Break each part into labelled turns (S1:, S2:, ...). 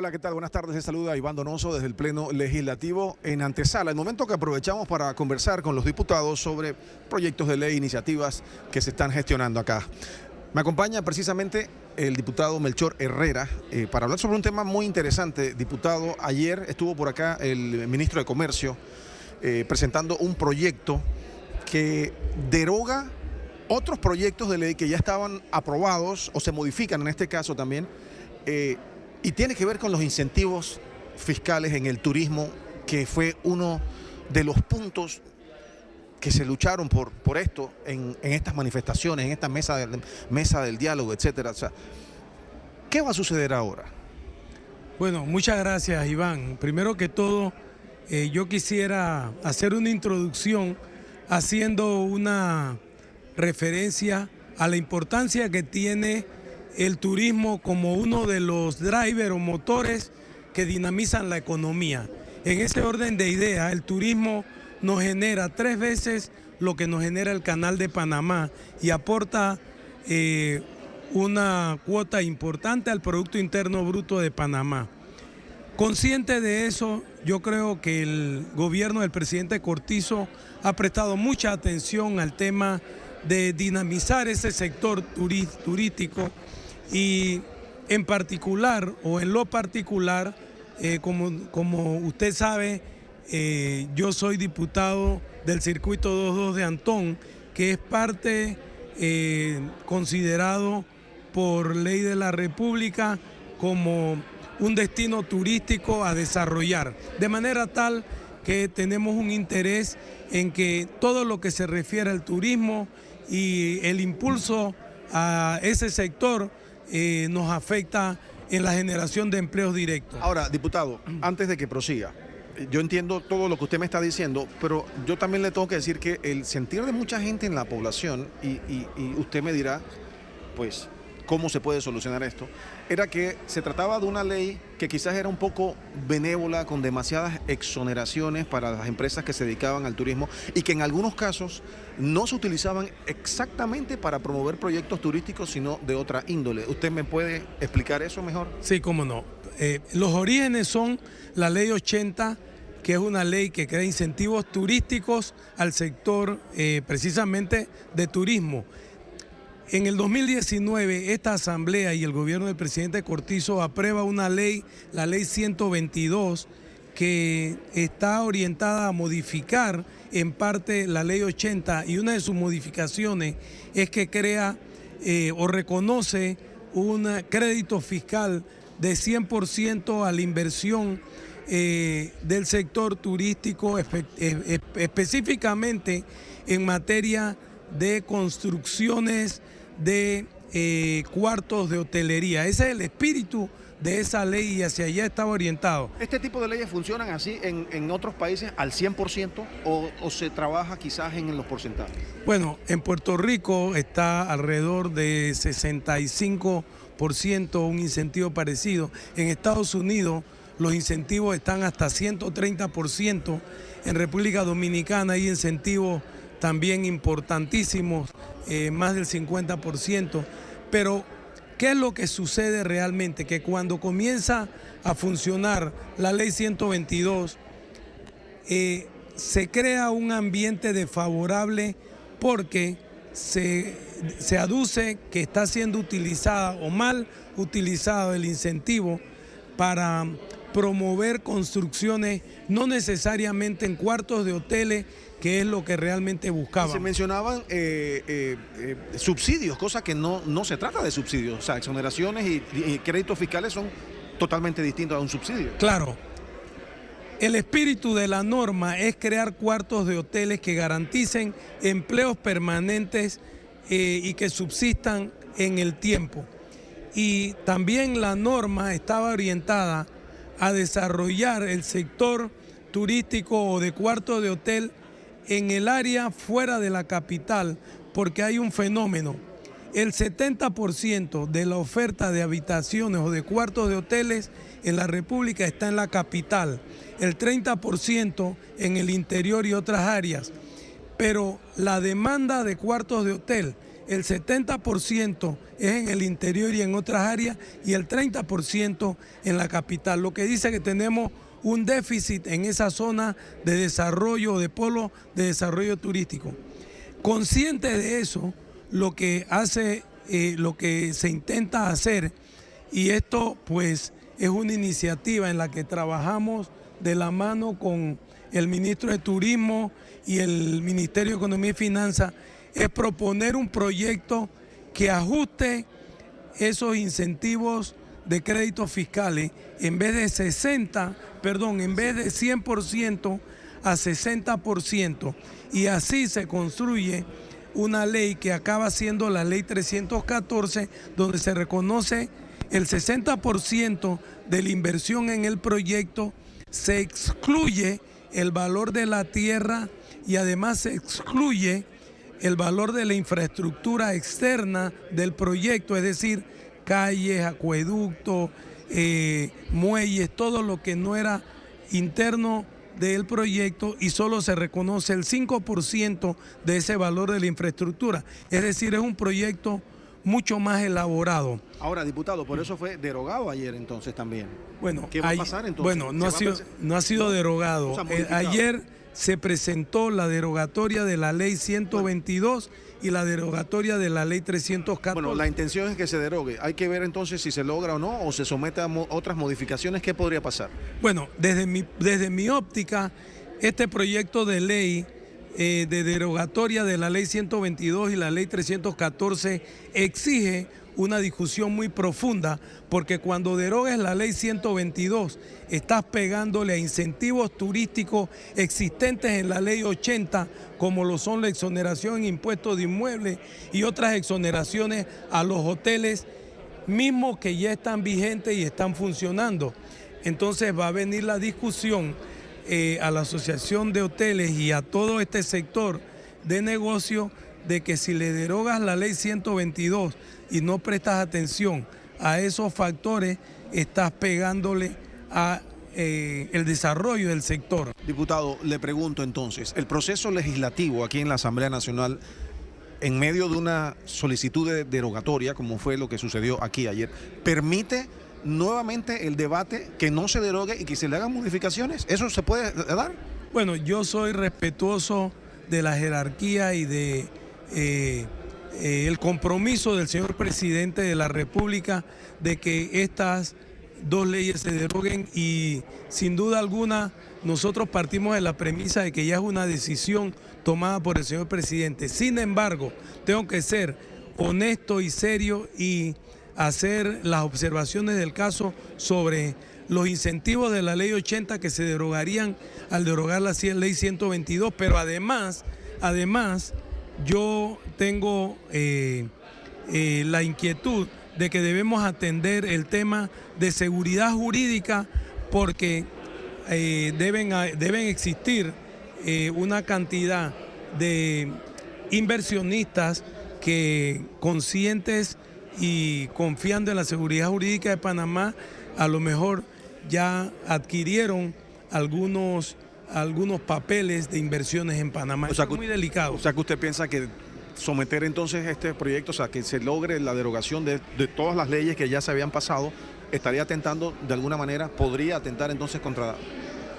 S1: Hola, ¿qué tal? Buenas tardes. Les saluda Iván Donoso desde el Pleno Legislativo en antesala, el momento que aprovechamos para conversar con los diputados sobre proyectos de ley, iniciativas que se están gestionando acá. Me acompaña precisamente el diputado Melchor Herrera para hablar sobre un tema muy interesante. Diputado, ayer estuvo por acá el ministro de Comercio presentando un proyecto que deroga otros proyectos de ley que ya estaban aprobados o se modifican en este caso también, y tiene que ver con los incentivos fiscales en el turismo, que fue uno de los puntos que se lucharon por esto en estas manifestaciones, en esta mesa del diálogo, etcétera. O sea, ¿qué va a suceder ahora?
S2: Bueno, muchas gracias, Iván. Primero que todo, yo quisiera hacer una introducción haciendo una referencia a la importancia que tiene el turismo como uno de los drivers o motores que dinamizan la economía. En ese orden de ideas, el turismo nos genera 3 veces lo que nos genera el Canal de Panamá y aporta una cuota importante al Producto Interno Bruto de Panamá. Consciente de eso, yo creo que el gobierno del presidente Cortizo ha prestado mucha atención al tema de dinamizar ese sector turístico y en particular o en lo particular, como usted sabe, yo soy diputado del Circuito 22 de Antón, que es parte considerado por ley de la República como un destino turístico a desarrollar, de manera tal que tenemos un interés en que todo lo que se refiere al turismo y el impulso a ese sector nos afecta en la generación de empleos directos.
S1: Ahora, diputado, antes de que prosiga, yo entiendo todo lo que usted me está diciendo, pero yo también le tengo que decir que el sentir de mucha gente en la población, y usted me dirá, pues, cómo se puede solucionar esto, era que se trataba de una ley que quizás era un poco benévola, con demasiadas exoneraciones para las empresas que se dedicaban al turismo y que en algunos casos no se utilizaban exactamente para promover proyectos turísticos, sino de otra índole. ¿Usted me puede explicar eso mejor?
S2: Sí, cómo no. Los orígenes son la Ley 80, que es una ley que crea incentivos turísticos al sector precisamente de turismo. En el 2019, esta asamblea y el gobierno del presidente Cortizo aprueba una ley, la ley 122, que está orientada a modificar en parte la ley 80, y una de sus modificaciones es que crea o reconoce un crédito fiscal de 100% a la inversión del sector turístico, específicamente en materia de construcciones de cuartos de hotelería. Ese es el espíritu de esa ley y hacia allá estaba orientado.
S1: ¿Este tipo de leyes funcionan así en otros países al 100% o se trabaja quizás en los porcentajes?
S2: Bueno, en Puerto Rico está alrededor de 65% un incentivo parecido. En Estados Unidos los incentivos están hasta 130%. En República Dominicana hay incentivos también importantísimos, más del 50%, pero ¿qué es lo que sucede realmente? Que cuando comienza a funcionar la ley 122, se crea un ambiente desfavorable porque se aduce que está siendo utilizada o mal utilizado el incentivo para promover construcciones, no necesariamente en cuartos de hoteles, que es lo que realmente buscaban.
S1: Se mencionaban subsidios, cosa que no se trata de subsidios, o sea, exoneraciones y créditos fiscales son totalmente distintos a un subsidio.
S2: Claro, el espíritu de la norma es crear cuartos de hoteles que garanticen empleos permanentes y que subsistan en el tiempo. Y también la norma estaba orientada a desarrollar el sector turístico o de cuartos de hotel en el área fuera de la capital, porque hay un fenómeno. El 70% de la oferta de habitaciones o de cuartos de hoteles en la República está en la capital, el 30% en el interior y otras áreas. Pero la demanda de cuartos de hotel el 70% es en el interior y en otras áreas y el 30% en la capital, lo que dice que tenemos un déficit en esa zona de desarrollo, de polo de desarrollo turístico. Consciente de eso, lo que se intenta hacer, y esto pues es una iniciativa en la que trabajamos de la mano con el ministro de Turismo y el Ministerio de Economía y Finanzas, es proponer un proyecto que ajuste esos incentivos de créditos fiscales en vez de 100% a 60%, y así se construye una ley que acaba siendo la ley 314, donde se reconoce el 60% de la inversión en el proyecto, se excluye el valor de la tierra y además se excluye el valor de la infraestructura externa del proyecto, es decir, calles, acueductos, muelles, todo lo que no era interno del proyecto, y solo se reconoce el 5% de ese valor de la infraestructura. Es decir, es un proyecto mucho más elaborado.
S1: Ahora, diputado, por eso fue derogado ayer entonces también.
S2: Bueno,
S1: ¿qué va a pasar entonces?
S2: Bueno, no ha sido derogado.
S1: O sea,
S2: ayer se presentó la derogatoria de la ley 122 y la derogatoria de la ley 314.
S1: Bueno, la intención es que se derogue. Hay que ver entonces si se logra o no, o se somete a otras modificaciones. ¿Qué podría pasar?
S2: Bueno, desde mi óptica, este proyecto de ley de derogatoria de la ley 122 y la ley 314 exige una discusión muy profunda, porque cuando derogues la ley 122 estás pegándole a incentivos turísticos existentes en la ley 80, como lo son la exoneración en impuestos de inmuebles y otras exoneraciones a los hoteles mismos que ya están vigentes y están funcionando. Entonces va a venir la discusión a la Asociación de Hoteles y a todo este sector de negocio de que si le derogas la ley 122 y no prestas atención a esos factores, estás pegándole a el desarrollo del sector.
S1: Diputado, le pregunto entonces, el proceso legislativo aquí en la Asamblea Nacional, en medio de una solicitud de derogatoria, como fue lo que sucedió aquí ayer, ¿permite nuevamente el debate, que no se derogue y que se le hagan modificaciones? ¿Eso se puede dar?
S2: Bueno, yo soy respetuoso de la jerarquía y de el compromiso del señor presidente de la República de que estas dos leyes se deroguen, y sin duda alguna nosotros partimos de la premisa de que ya es una decisión tomada por el señor presidente. Sin embargo, tengo que ser honesto y serio y hacer las observaciones del caso sobre los incentivos de la ley 80 que se derogarían al derogar la ley 122, pero además yo tengo la inquietud de que debemos atender el tema de seguridad jurídica, porque deben existir una cantidad de inversionistas que, conscientes y confiando en la seguridad jurídica de Panamá, a lo mejor ya adquirieron algunos papeles de inversiones en Panamá.
S1: O sea,
S2: es muy delicado.
S1: O sea, que usted piensa que someter entonces este proyecto, o sea, que se logre la derogación de todas las leyes que ya se habían pasado, estaría atentando de alguna manera, podría atentar entonces contra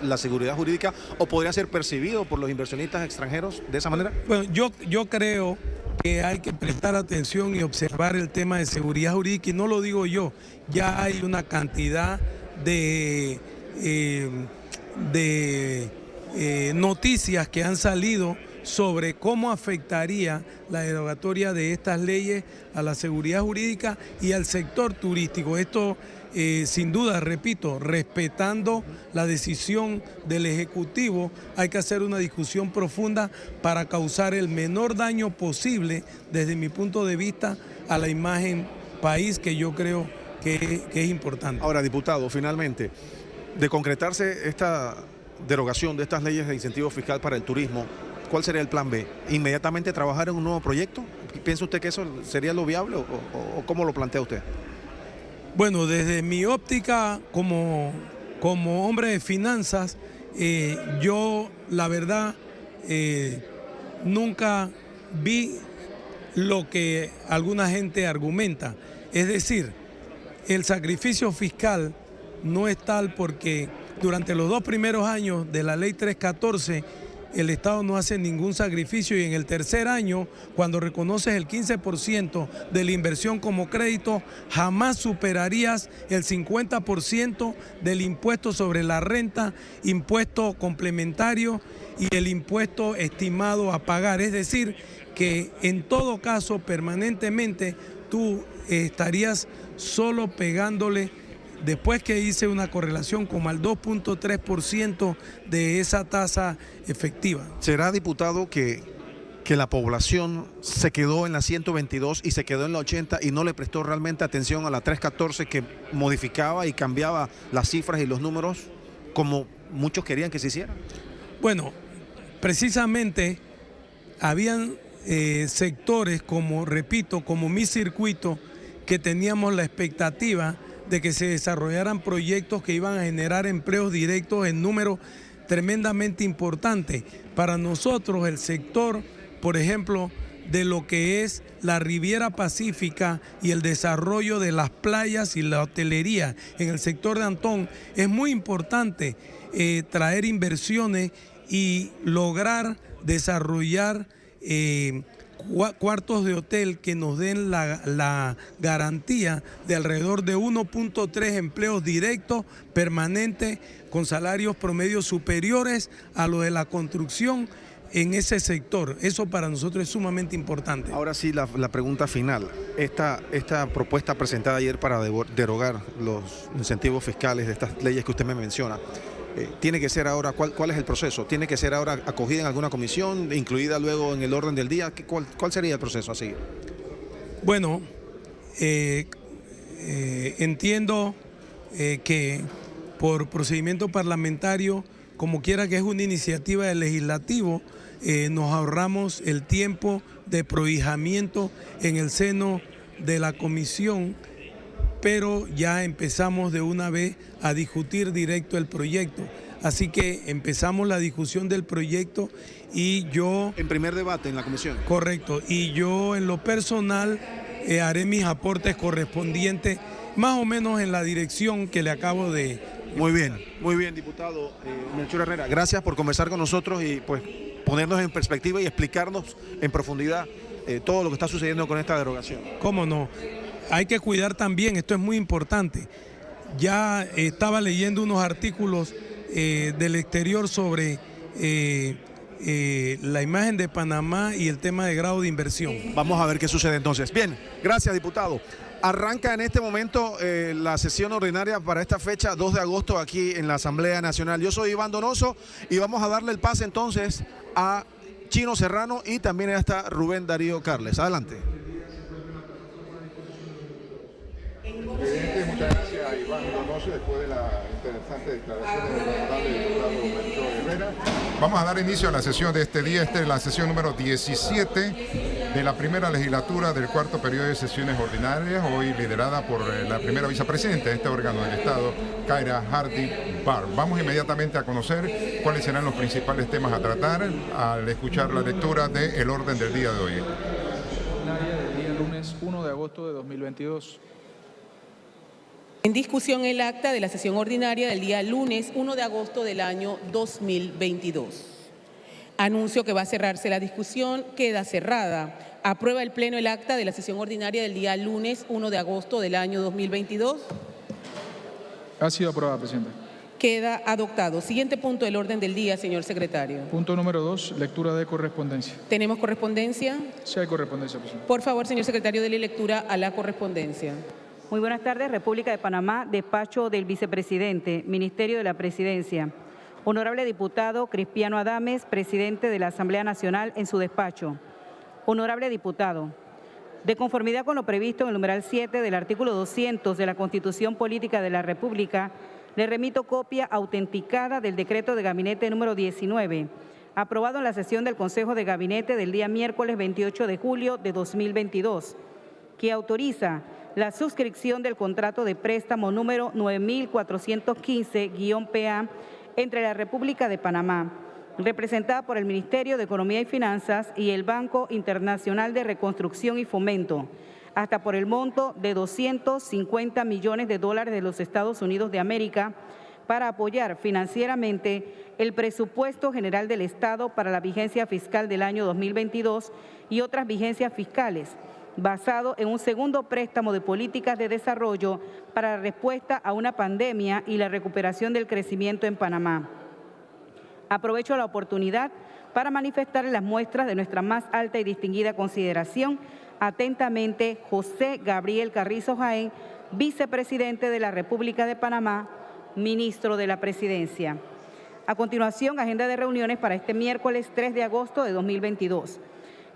S1: la seguridad jurídica, o podría ser percibido por los inversionistas extranjeros de esa manera?
S2: Bueno, yo creo que hay que prestar atención y observar el tema de seguridad jurídica, y no lo digo yo, ya hay una cantidad de noticias que han salido sobre cómo afectaría la derogatoria de estas leyes a la seguridad jurídica y al sector turístico. Esto, sin duda, repito, respetando la decisión del Ejecutivo, hay que hacer una discusión profunda para causar el menor daño posible, desde mi punto de vista, a la imagen país, que yo creo que es importante.
S1: Ahora, diputado, finalmente, de concretarse esta derogación de estas leyes de incentivo fiscal para el turismo, ¿cuál sería el plan B? ¿Inmediatamente trabajar en un nuevo proyecto? ¿Piensa usted que eso sería lo viable o cómo lo plantea usted?
S2: Bueno, desde mi óptica como hombre de finanzas, yo la verdad nunca vi lo que alguna gente argumenta. Es decir, el sacrificio fiscal no es tal porque durante los 2 primeros años de la ley 314 el Estado no hace ningún sacrificio y en el tercer año, cuando reconoces el 15% de la inversión como crédito, jamás superarías el 50% del impuesto sobre la renta, impuesto complementario y el impuesto estimado a pagar. Es decir, que en todo caso, permanentemente, tú estarías solo pegándole, después que hice una correlación como al 2.3% de esa tasa efectiva.
S1: ¿Será, diputado, que la población se quedó en la 122 y se quedó en la 80 y no le prestó realmente atención a la 314 que modificaba y cambiaba las cifras y los números como muchos querían que se hiciera?
S2: Bueno, precisamente habían sectores como, repito, como mi circuito, que teníamos la expectativa de que se desarrollaran proyectos que iban a generar empleos directos en números tremendamente importantes. Para nosotros el sector, por ejemplo, de lo que es la Riviera Pacífica y el desarrollo de las playas y la hotelería en el sector de Antón, es muy importante traer inversiones y lograr desarrollar cuartos de hotel que nos den la garantía de alrededor de 1.3 empleos directos permanentes con salarios promedios superiores a lo de la construcción en ese sector. Eso para nosotros es sumamente importante.
S1: Ahora sí, la pregunta final. Esta propuesta presentada ayer para derogar los incentivos fiscales de estas leyes que usted me menciona, tiene que ser ahora, ¿cuál es el proceso? ¿Tiene que ser ahora acogida en alguna comisión, incluida luego en el orden del día? ¿Cuál sería el proceso a seguir?
S2: Bueno, entiendo que por procedimiento parlamentario, como quiera que es una iniciativa del legislativo, nos ahorramos el tiempo de prohijamiento en el seno de la comisión, pero ya empezamos de una vez a discutir directo el proyecto. Así que empezamos la discusión del proyecto y yo...
S1: En primer debate en la comisión.
S2: Correcto, y yo en lo personal haré mis aportes correspondientes, más o menos en la dirección que le acabo de...
S1: Muy bien, diputado Melchor Herrera. Gracias por conversar con nosotros y pues ponernos en perspectiva y explicarnos en profundidad todo lo que está sucediendo con esta derogación.
S2: ¿Cómo no? Hay que cuidar también, esto es muy importante. Ya estaba leyendo unos artículos del exterior sobre la imagen de Panamá y el tema de grado de inversión.
S1: Vamos a ver qué sucede entonces. Bien, gracias, diputado. Arranca en este momento la sesión ordinaria para esta fecha, 2 de agosto, aquí en la Asamblea Nacional. Yo soy Iván Donoso y vamos a darle el pase entonces a Chino Serrano y también está Rubén Darío Carles. Adelante.
S3: Presidente, muchas gracias a Iván Donoso después de la interesante declaración del honorable diputado Melchor Herrera. Vamos a dar inicio a la sesión de este día. Esta es la sesión número 17 de la primera legislatura del cuarto periodo de sesiones ordinarias, hoy liderada por la primera vicepresidenta de este órgano del Estado, Kaira Hardy Barr. Vamos inmediatamente a conocer cuáles serán los principales temas a tratar al escuchar la lectura del orden del día de hoy.
S4: Del día lunes 1 de agosto de 2022.
S5: En discusión el acta de la sesión ordinaria del día lunes 1 de agosto del año 2022. Anuncio que va a cerrarse la discusión. Queda cerrada. ¿Aprueba el Pleno el acta de la sesión ordinaria del día lunes 1 de agosto del año 2022?
S4: Ha sido aprobada, Presidenta.
S5: Queda adoptado. Siguiente punto del orden del día, señor secretario.
S4: Punto número 2, lectura de correspondencia.
S5: ¿Tenemos correspondencia?
S4: Sí hay correspondencia, Presidenta.
S5: Por favor, señor secretario, dele lectura a la correspondencia.
S6: Muy buenas tardes, República de Panamá, despacho del vicepresidente, Ministerio de la Presidencia. Honorable diputado Crispiano Adames, presidente de la Asamblea Nacional, en su despacho. Honorable diputado, de conformidad con lo previsto en el numeral 7 del artículo 200 de la Constitución Política de la República, le remito copia autenticada del decreto de gabinete número 19, aprobado en la sesión del Consejo de Gabinete del día miércoles 28 de julio de 2022, que autoriza la suscripción del contrato de préstamo número 9415-PA entre la República de Panamá representada por el Ministerio de Economía y Finanzas y el Banco Internacional de Reconstrucción y Fomento, hasta por el monto de $250 millones de los Estados Unidos de América, para apoyar financieramente el presupuesto general del Estado para la vigencia fiscal del año 2022 y otras vigencias fiscales, basado en un segundo préstamo de políticas de desarrollo para la respuesta a una pandemia y la recuperación del crecimiento en Panamá. Aprovecho la oportunidad para manifestar las muestras de nuestra más alta y distinguida consideración. Atentamente, José Gabriel Carrizo Jaén, Vicepresidente de la República de Panamá, Ministro de la Presidencia. A continuación, agenda de reuniones para este miércoles 3 de agosto de 2022.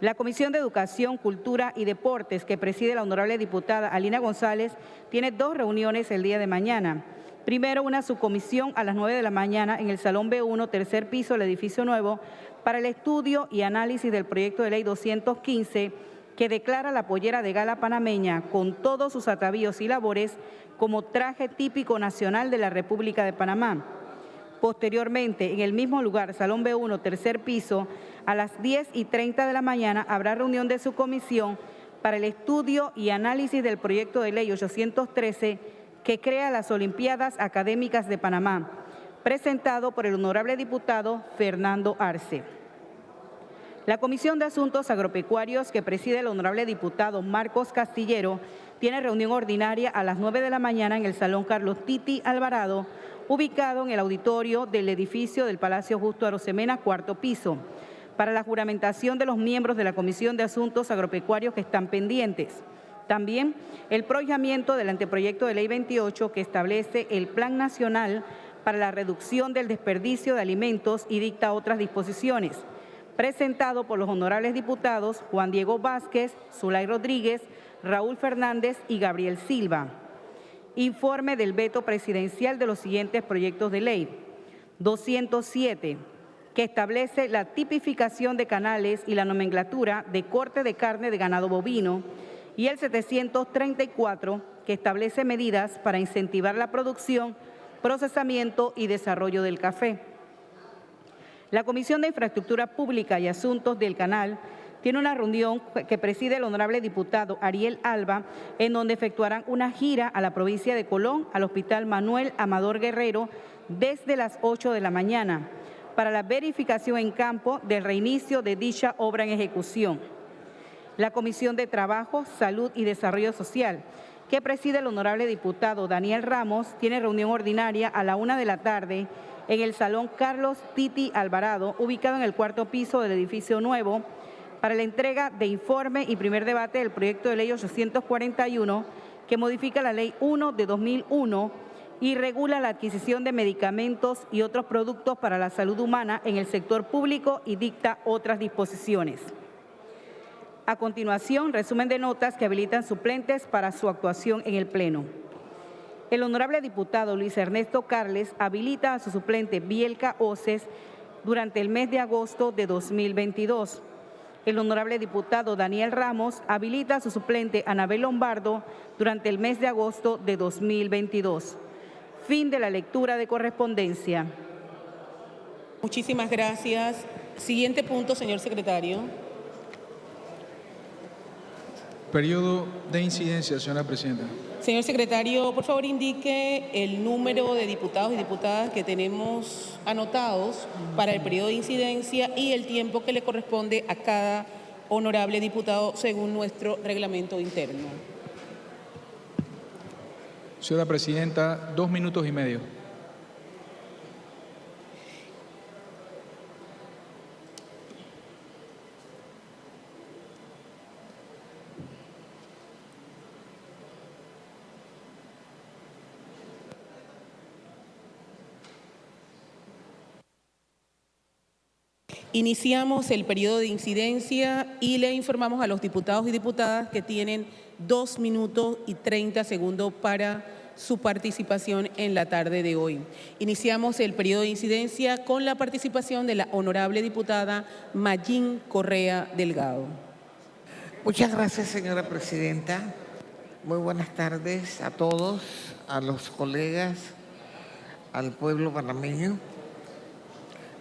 S6: La Comisión de Educación, Cultura y Deportes, que preside la honorable diputada Alina González, tiene 2 reuniones el día de mañana. Primero, una subcomisión a las 9 de la mañana en el Salón B1, tercer piso del edificio nuevo, para el estudio y análisis del proyecto de ley 215, que declara la pollera de gala panameña con todos sus atavíos y labores como traje típico nacional de la República de Panamá. Posteriormente, en el mismo lugar, Salón B1, tercer piso, a las 10:30 de la mañana habrá reunión de subcomisión para el estudio y análisis del proyecto de ley 813 que crea las Olimpiadas Académicas de Panamá, presentado por el honorable diputado Fernando Arce. La Comisión de Asuntos Agropecuarios, que preside el honorable diputado Marcos Castillero, tiene reunión ordinaria a las 9 de la mañana en el Salón Carlos Titi Alvarado, ubicado en el auditorio del edificio del Palacio Justo Arosemena, cuarto piso, para la juramentación de los miembros de la Comisión de Asuntos Agropecuarios que están pendientes. También el prohijamiento del anteproyecto de ley 28, que establece el Plan Nacional para la Reducción del Desperdicio de Alimentos y dicta otras disposiciones, presentado por los honorables diputados Juan Diego Vázquez, Zulay Rodríguez, Raúl Fernández y Gabriel Silva. Informe del veto presidencial de los siguientes proyectos de ley. 207, que establece la tipificación de canales y la nomenclatura de corte de carne de ganado bovino, y el 734, que establece medidas para incentivar la producción, procesamiento y desarrollo del café. La Comisión de Infraestructura Pública y Asuntos del Canal tiene una reunión que preside el honorable diputado Ariel Alba, en donde efectuarán una gira a la provincia de Colón, al Hospital Manuel Amador Guerrero, desde las 8 de la mañana, para la verificación en campo del reinicio de dicha obra en ejecución. La Comisión de Trabajo, Salud y Desarrollo Social, que preside el honorable diputado Daniel Ramos, tiene reunión ordinaria a la 1 de la tarde en el Salón Carlos Titi Alvarado, ubicado en el cuarto piso del edificio nuevo, para la entrega de informe y primer debate del proyecto de ley 841, que modifica la Ley 1 de 2001 y regula la adquisición de medicamentos y otros productos para la salud humana en el sector público y dicta otras disposiciones. A continuación, resumen de notas que habilitan suplentes para su actuación en el Pleno. El honorable diputado Luis Ernesto Carles habilita a su suplente Bielka Oces durante el mes de agosto de 2022. El honorable diputado Daniel Ramos habilita a su suplente Anabel Lombardo durante el mes de agosto de 2022. Fin de la lectura de correspondencia.
S5: Muchísimas gracias. Siguiente punto, señor secretario.
S4: Periodo de incidencia, señora presidenta.
S5: Señor secretario, por favor indique el número de diputados y diputadas que tenemos anotados para el periodo de incidencia y el tiempo que le corresponde a cada honorable diputado según nuestro reglamento interno.
S4: Señora presidenta, 2 minutos y medio.
S5: Iniciamos el periodo de incidencia y le informamos a los diputados y diputadas que tienen 2 minutos y 30 segundos para su participación en la tarde de hoy. Iniciamos el periodo de incidencia con la participación de la honorable diputada Mayín Correa Delgado.
S7: Muchas gracias, señora presidenta. Muy buenas tardes a todos, a los colegas, al pueblo panameño.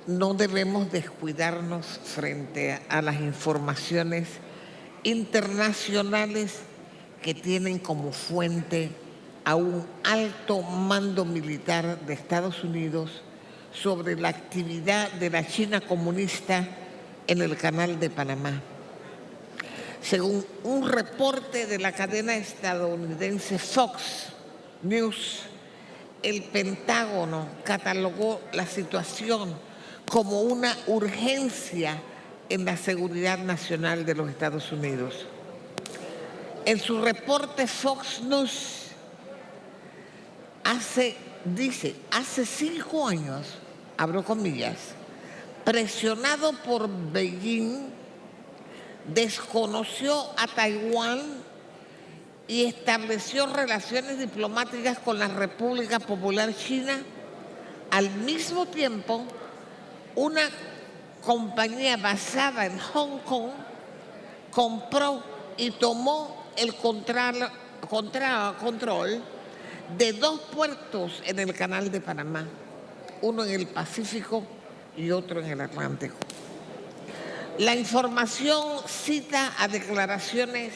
S7: no debemos descuidarnos frente a las informaciones internacionales que tienen como fuente a un alto mando militar de Estados Unidos sobre la actividad de la China comunista en el Canal de Panamá. Según un reporte de la cadena estadounidense Fox News, el Pentágono catalogó la situación como una urgencia en la seguridad nacional de los Estados Unidos. En su reporte Fox News dice, hace 5 años, abro comillas, presionado por Beijing, desconoció a Taiwán y estableció relaciones diplomáticas con la República Popular China. Al mismo tiempo, una compañía basada en Hong Kong compró y tomó el control de 2 puertos en el Canal de Panamá, uno en el Pacífico y otro en el Atlántico. La información cita a declaraciones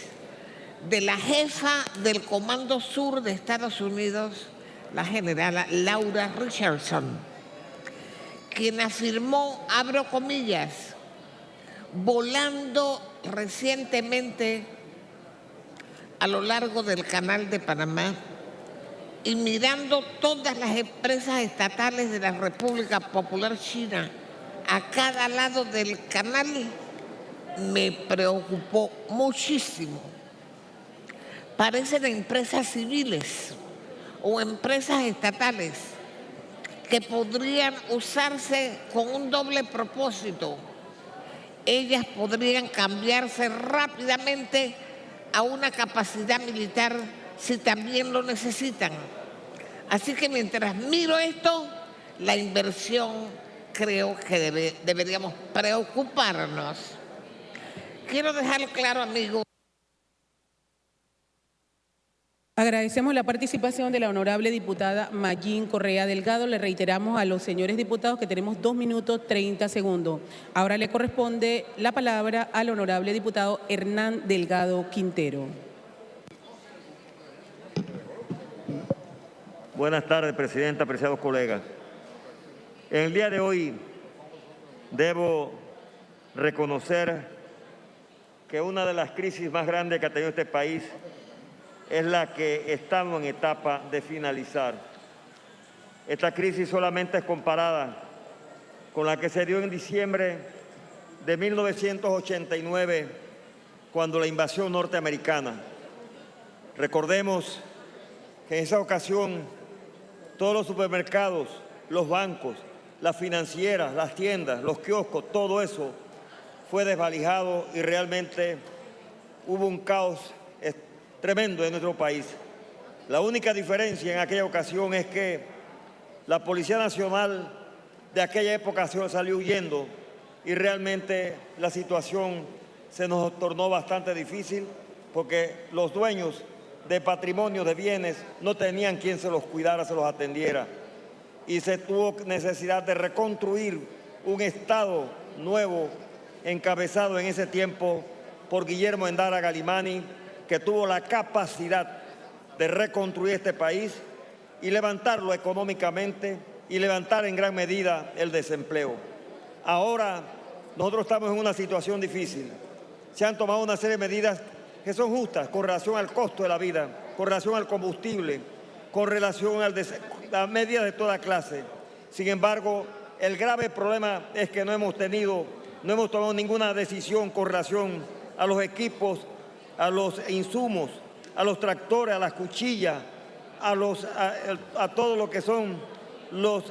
S7: de la jefa del Comando Sur de Estados Unidos, la generala Laura Richardson, quien afirmó, abro comillas, volando recientemente a lo largo del Canal de Panamá y mirando todas las empresas estatales de la República Popular China a cada lado del canal, me preocupó muchísimo. Parecen empresas civiles o empresas estatales que podrían usarse con un doble propósito. Ellas podrían cambiarse rápidamente a una capacidad militar si también lo necesitan. Así que mientras miro esto, la inversión creo que deberíamos preocuparnos. Quiero dejar claro, amigos.
S5: Agradecemos la participación de la honorable diputada Mayín Correa Delgado. Le reiteramos a los señores diputados que tenemos 2 minutos 30 segundos. Ahora le corresponde la palabra al honorable diputado Hernán Delgado Quintero.
S8: Buenas tardes, presidenta, apreciados colegas. En el día de hoy debo reconocer que una de las crisis más grandes que ha tenido este país es la que estamos en etapa de finalizar. Esta crisis solamente es comparada con la que se dio en diciembre de 1989, cuando la invasión norteamericana. Recordemos que en esa ocasión todos los supermercados, los bancos, las financieras, las tiendas, los kioscos, todo eso fue desvalijado y realmente hubo un caos tremendo en nuestro país. La única diferencia en aquella ocasión es que la Policía Nacional de aquella época salió huyendo y realmente la situación se nos tornó bastante difícil porque los dueños de patrimonio, de bienes, no tenían quien se los cuidara, se los atendiera. Y se tuvo necesidad de reconstruir un Estado nuevo, encabezado en ese tiempo por Guillermo Endara Galimani, que tuvo la capacidad de reconstruir este país y levantarlo económicamente y levantar en gran medida el desempleo. Ahora nosotros estamos en una situación difícil. Se han tomado una serie de medidas que son justas con relación al costo de la vida, con relación al combustible, con relación a medidas de toda clase. Sin embargo, el grave problema es que no hemos tomado ninguna decisión con relación a los equipos, a los insumos, a los tractores, a las cuchillas, a todo lo que son los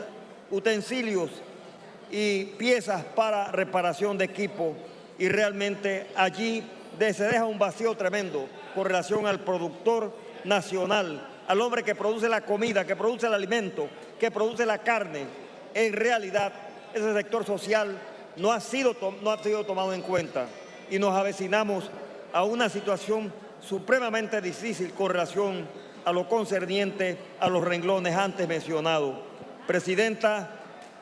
S8: utensilios y piezas para reparación de equipo. Y realmente allí se deja un vacío tremendo con relación al productor nacional, al hombre que produce la comida, que produce el alimento, que produce la carne. En realidad, ese sector social no ha sido tomado en cuenta y nos avecinamos a una situación supremamente difícil con relación a lo concerniente a los renglones antes mencionados. Presidenta,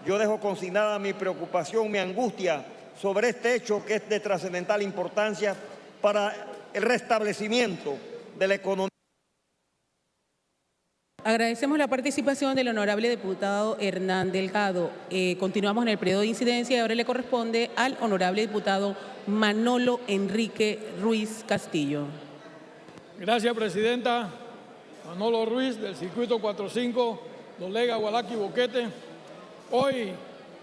S8: yo dejo consignada mi preocupación, mi angustia sobre este hecho que es de trascendental importancia para el restablecimiento de la economía.
S5: Agradecemos la participación del honorable diputado Hernán Delgado. Continuamos en el periodo de incidencia y ahora le corresponde al honorable diputado Manolo Enrique Ruiz Castillo.
S9: Gracias, presidenta. Manolo Ruiz, del circuito 45, Dolega, Gualaca y Boquete. Hoy,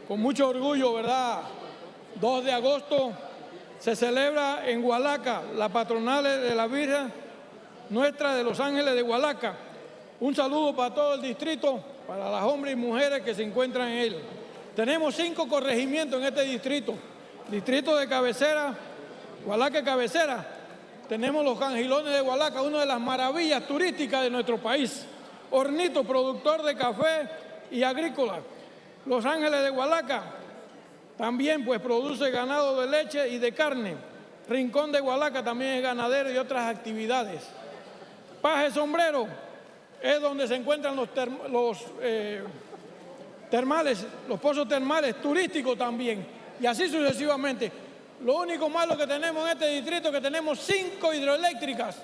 S9: con mucho orgullo, ¿verdad? 2 de agosto, se celebra en Gualaca la patronal de la Virgen Nuestra de los Ángeles de Gualaca. Un saludo para todo el distrito, para las hombres y mujeres que se encuentran en él. Tenemos 5 corregimientos en este distrito. Distrito de Cabecera, Gualaca y Cabecera. Tenemos los Cangilones de Gualaca, una de las maravillas turísticas de nuestro país. Hornito, productor de café y agrícola. Los Ángeles de Gualaca también pues produce ganado de leche y de carne. Rincón de Gualaca también es ganadero y otras actividades. Paje Sombrero es donde se encuentran los termales, los pozos termales turísticos también, y así sucesivamente. Lo único malo que tenemos en este distrito es que tenemos 5 hidroeléctricas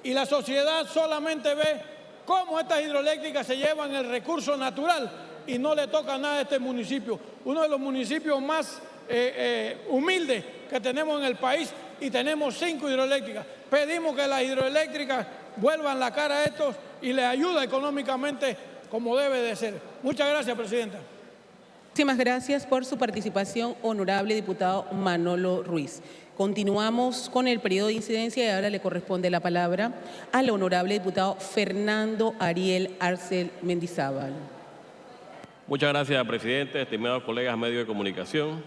S9: y la sociedad solamente ve cómo estas hidroeléctricas se llevan el recurso natural y no le toca nada a este municipio, uno de los municipios más humildes que tenemos en el país, y tenemos 5 hidroeléctricas. Pedimos que las hidroeléctricas vuelvan la cara a estos y les ayuda económicamente como debe de ser. Muchas gracias, presidenta.
S5: Muchísimas gracias por su participación, honorable diputado Manolo Ruiz. Continuamos con el periodo de incidencia y ahora le corresponde la palabra al honorable diputado Fernando Ariel Arcel Mendizábal.
S10: Muchas gracias, presidente, estimados colegas medios de comunicación.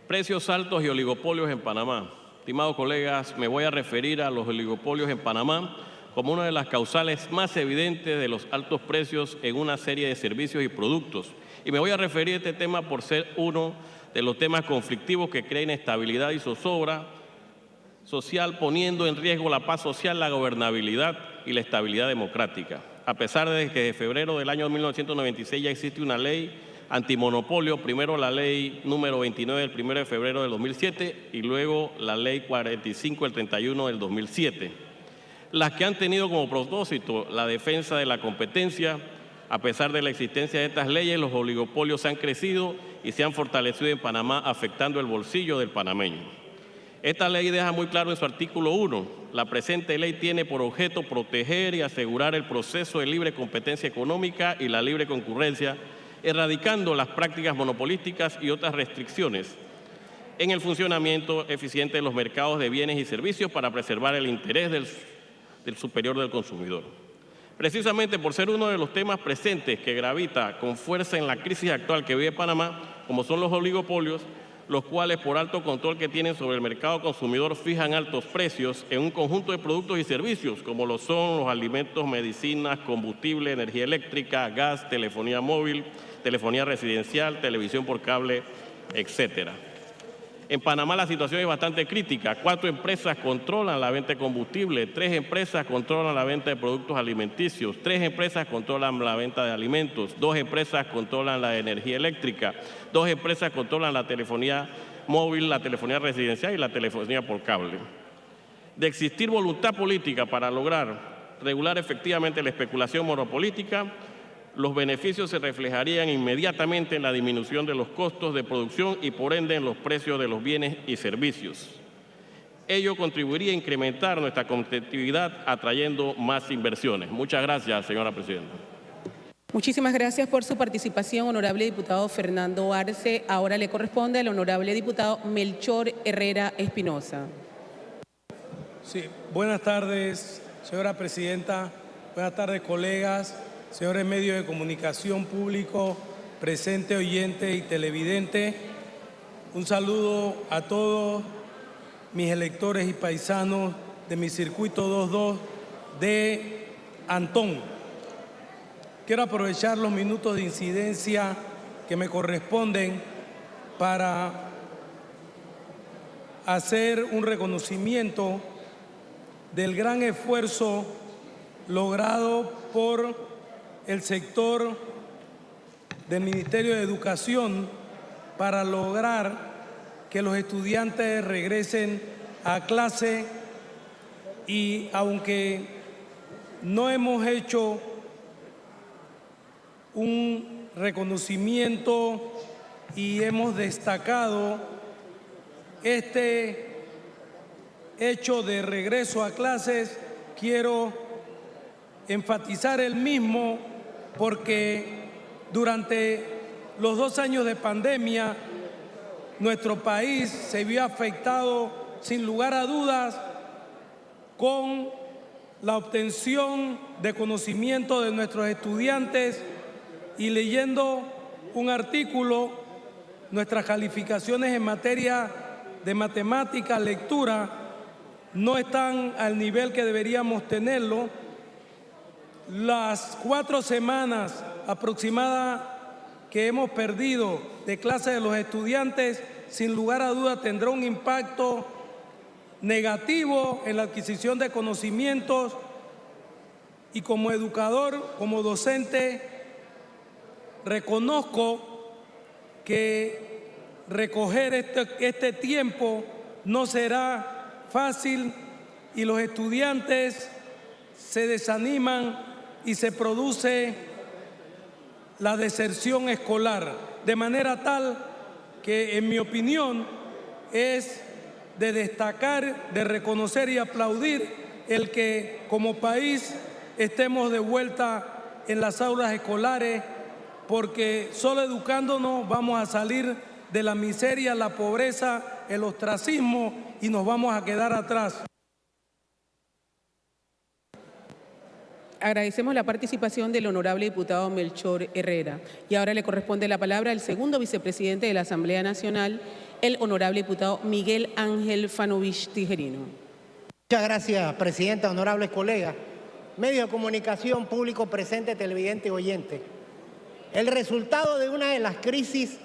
S10: Precios altos y oligopolios en Panamá. Estimados colegas, me voy a referir a los oligopolios en Panamá como una de las causales más evidentes de los altos precios en una serie de servicios y productos. Y me voy a referir a este tema por ser uno de los temas conflictivos que crea inestabilidad y zozobra social, poniendo en riesgo la paz social, la gobernabilidad y la estabilidad democrática. A pesar de que desde febrero del año 1996 ya existe una ley antimonopolio, primero la ley número 29 del 1 de febrero del 2007 y luego la ley 45 del 31 del 2007. Las que han tenido como propósito la defensa de la competencia. A pesar de la existencia de estas leyes, los oligopolios han crecido y se han fortalecido en Panamá, afectando el bolsillo del panameño. Esta ley deja muy claro en su artículo 1, la presente ley tiene por objeto proteger y asegurar el proceso de libre competencia económica y la libre concurrencia, erradicando las prácticas monopolísticas y otras restricciones en el funcionamiento eficiente de los mercados de bienes y servicios para preservar el interés del superior del consumidor. Precisamente por ser uno de los temas presentes que gravita con fuerza en la crisis actual que vive Panamá, como son los oligopolios, los cuales por alto control que tienen sobre el mercado consumidor fijan altos precios en un conjunto de productos y servicios, como lo son los alimentos, medicinas, combustible, energía eléctrica, gas, telefonía móvil, telefonía residencial, televisión por cable, etcétera. En Panamá la situación es bastante crítica. 4 empresas controlan la venta de combustible, 3 empresas controlan la venta de productos alimenticios, 3 empresas controlan la venta de alimentos, 2 empresas controlan la energía eléctrica, 2 empresas controlan la telefonía móvil, la telefonía residencial y la telefonía por cable. De existir voluntad política para lograr regular efectivamente la especulación monopolística, los beneficios se reflejarían inmediatamente en la disminución de los costos de producción y por ende en los precios de los bienes y servicios. Ello contribuiría a incrementar nuestra competitividad atrayendo más inversiones. Muchas gracias, señora presidenta.
S5: Muchísimas gracias por su participación, honorable diputado Fernando Arce. Ahora le corresponde al honorable diputado Melchor Herrera Espinosa.
S2: Sí, buenas tardes, señora presidenta. Buenas tardes, colegas. Señores medios de comunicación, público, presente, oyente y televidente, un saludo a todos mis electores y paisanos de mi circuito 22 de Antón. Quiero aprovechar los minutos de incidencia que me corresponden para hacer un reconocimiento del gran esfuerzo logrado por el sector del Ministerio de Educación para lograr que los estudiantes regresen a clase, y aunque no hemos hecho un reconocimiento y hemos destacado este hecho de regreso a clases, quiero enfatizar el mismo porque durante los 2 años de pandemia nuestro país se vio afectado sin lugar a dudas con la obtención de conocimiento de nuestros estudiantes, y leyendo un artículo, nuestras calificaciones en materia de matemática, lectura, no están al nivel que deberíamos tenerlo. Las 4 semanas aproximadas que hemos perdido de clase de los estudiantes, sin lugar a duda tendrá un impacto negativo en la adquisición de conocimientos, y como educador, como docente, reconozco que recoger este tiempo no será fácil y los estudiantes se desaniman y se produce la deserción escolar, de manera tal que, en mi opinión, es de destacar, de reconocer y aplaudir el que como país estemos de vuelta en las aulas escolares, porque solo educándonos vamos a salir de la miseria, la pobreza, el ostracismo, y nos vamos a quedar atrás.
S5: Agradecemos la participación del honorable diputado Melchor Herrera. Y ahora le corresponde la palabra al segundo vicepresidente de la Asamblea Nacional, el honorable diputado Miguel Ángel Fanovich Tijerino.
S11: Muchas gracias, presidenta, honorables colegas, medios de comunicación, público presente, televidente y oyente. El resultado de una de las crisis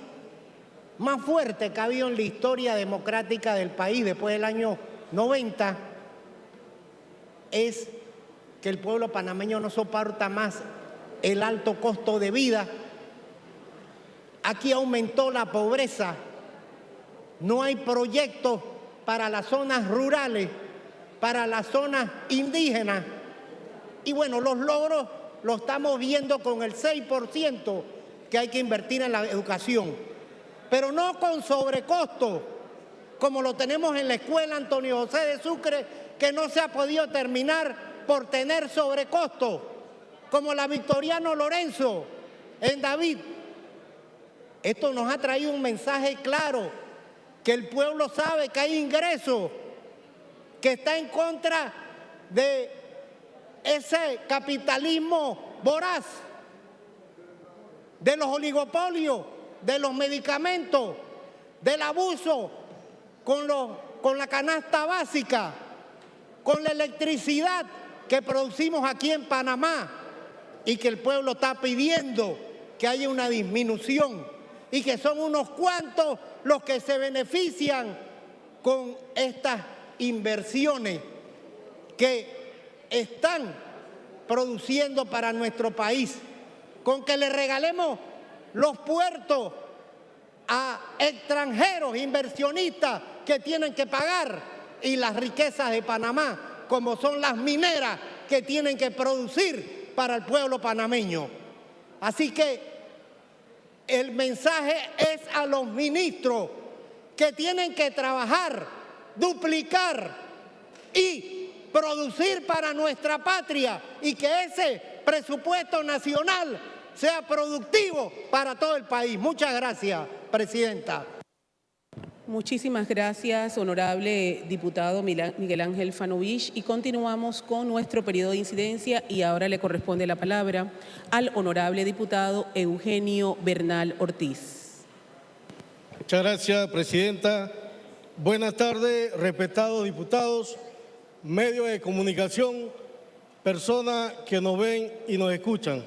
S11: más fuertes que ha habido en la historia democrática del país después del año 90 es que el pueblo panameño no soporta más el alto costo de vida. Aquí aumentó la pobreza, no hay proyectos para las zonas rurales, para las zonas indígenas. Y bueno, los logros los estamos viendo con el 6% que hay que invertir en la educación, pero no con sobrecosto, como lo tenemos en la escuela Antonio José de Sucre, que no se ha podido terminar por tener sobrecosto, como la Victoriano Lorenzo en David. Esto nos ha traído un mensaje claro, que el pueblo sabe que hay ingresos, que está en contra de ese capitalismo voraz, de los oligopolios, de los medicamentos, del abuso con la canasta básica, con la electricidad que producimos aquí en Panamá, y que el pueblo está pidiendo que haya una disminución, y que son unos cuantos los que se benefician con estas inversiones que están produciendo para nuestro país, con que le regalemos los puertos a extranjeros inversionistas que tienen que pagar, y las riquezas de Panamá, como son las mineras, que tienen que producir para el pueblo panameño. Así que el mensaje es a los ministros, que tienen que trabajar, duplicar y producir para nuestra patria, y que ese presupuesto nacional sea productivo para todo el país. Muchas gracias, presidenta.
S5: Muchísimas gracias, honorable diputado Miguel Ángel Fanovich. Y continuamos con nuestro periodo de incidencia, y ahora le corresponde la palabra al honorable diputado Eugenio Bernal Ortiz.
S12: Muchas gracias, presidenta. Buenas tardes, respetados diputados, medios de comunicación, personas que nos ven y nos escuchan.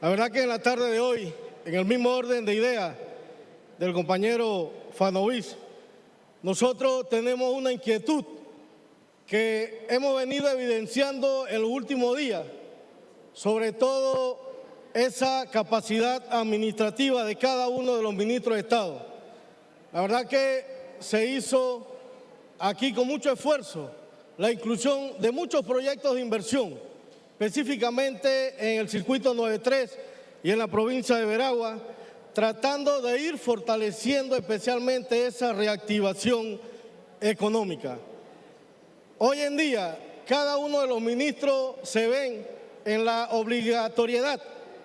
S12: La verdad que en la tarde de hoy, en el mismo orden de ideas del compañero Fanovich, nosotros tenemos una inquietud que hemos venido evidenciando en los últimos días, sobre todo esa capacidad administrativa de cada uno de los ministros de Estado. La verdad que se hizo aquí con mucho esfuerzo la inclusión de muchos proyectos de inversión, específicamente en el circuito 93 y en la provincia de Veragua, tratando de ir fortaleciendo especialmente esa reactivación económica. Hoy en día, cada uno de los ministros se ven en la obligatoriedad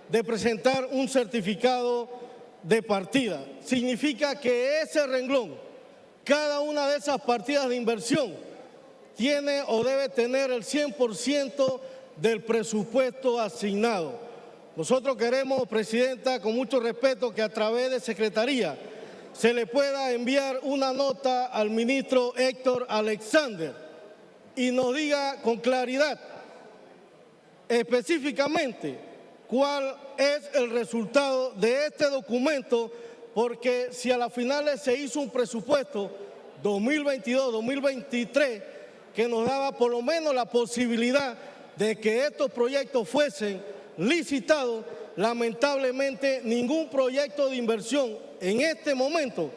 S12: de presentar un certificado de partida. Significa que ese renglón, cada una de esas partidas de inversión, tiene o debe tener el 100% del presupuesto asignado. Nosotros queremos, Presidenta, con mucho respeto, que a través de Secretaría se le pueda enviar una nota al ministro Héctor Alexander y nos diga con claridad específicamente cuál es el resultado de este documento, porque si a las finales se hizo un presupuesto 2022-2023 que nos daba por lo menos la posibilidad de que estos proyectos fuesen licitados, lamentablemente ningún proyecto de inversión en este momento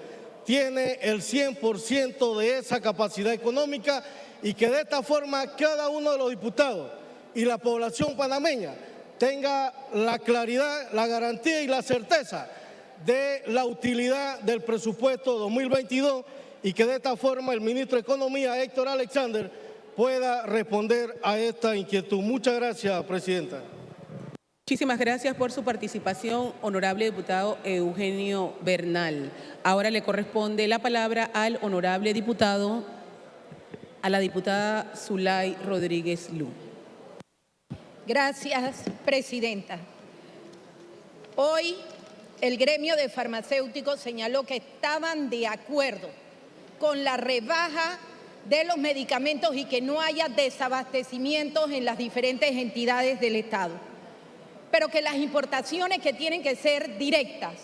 S12: tiene el 100% de esa capacidad económica, y que de esta forma cada uno de los diputados y la población panameña tenga la claridad, la garantía y la certeza de la utilidad del presupuesto 2022, y que de esta forma el ministro de Economía, Héctor Alexander, pueda responder a esta inquietud. Muchas gracias, Presidenta.
S5: Muchísimas gracias por su participación, honorable diputado Eugenio Bernal. Ahora le corresponde la palabra al honorable diputado, a la diputada Zulay Rodríguez Lu.
S13: Gracias, Presidenta. Hoy el gremio de farmacéuticos señaló que estaban de acuerdo con la rebaja de los medicamentos y que no haya desabastecimientos en las diferentes entidades del Estado, pero que las importaciones que tienen que ser directas,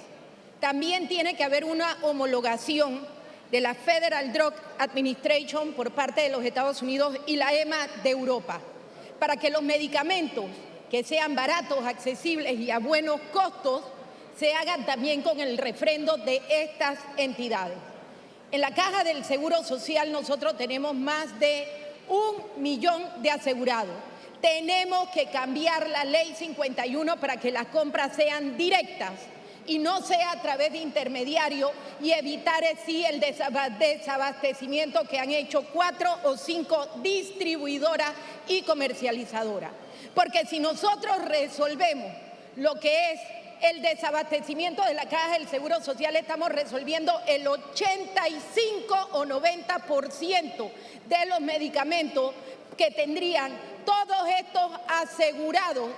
S13: también tiene que haber una homologación de la Federal Drug Administration por parte de los Estados Unidos y la EMA de Europa, para que los medicamentos que sean baratos, accesibles y a buenos costos se hagan también con el refrendo de estas entidades. En la Caja del Seguro Social nosotros tenemos más de 1 millón de asegurados. Tenemos que cambiar la Ley 51 para que las compras sean directas y no sea a través de intermediarios, y evitar así el desabastecimiento que han hecho 4 o 5 distribuidoras y comercializadoras. Porque si nosotros resolvemos lo que es el desabastecimiento de la Caja del Seguro Social, estamos resolviendo el 85 o 90% de los medicamentos que tendrían todos estos asegurados,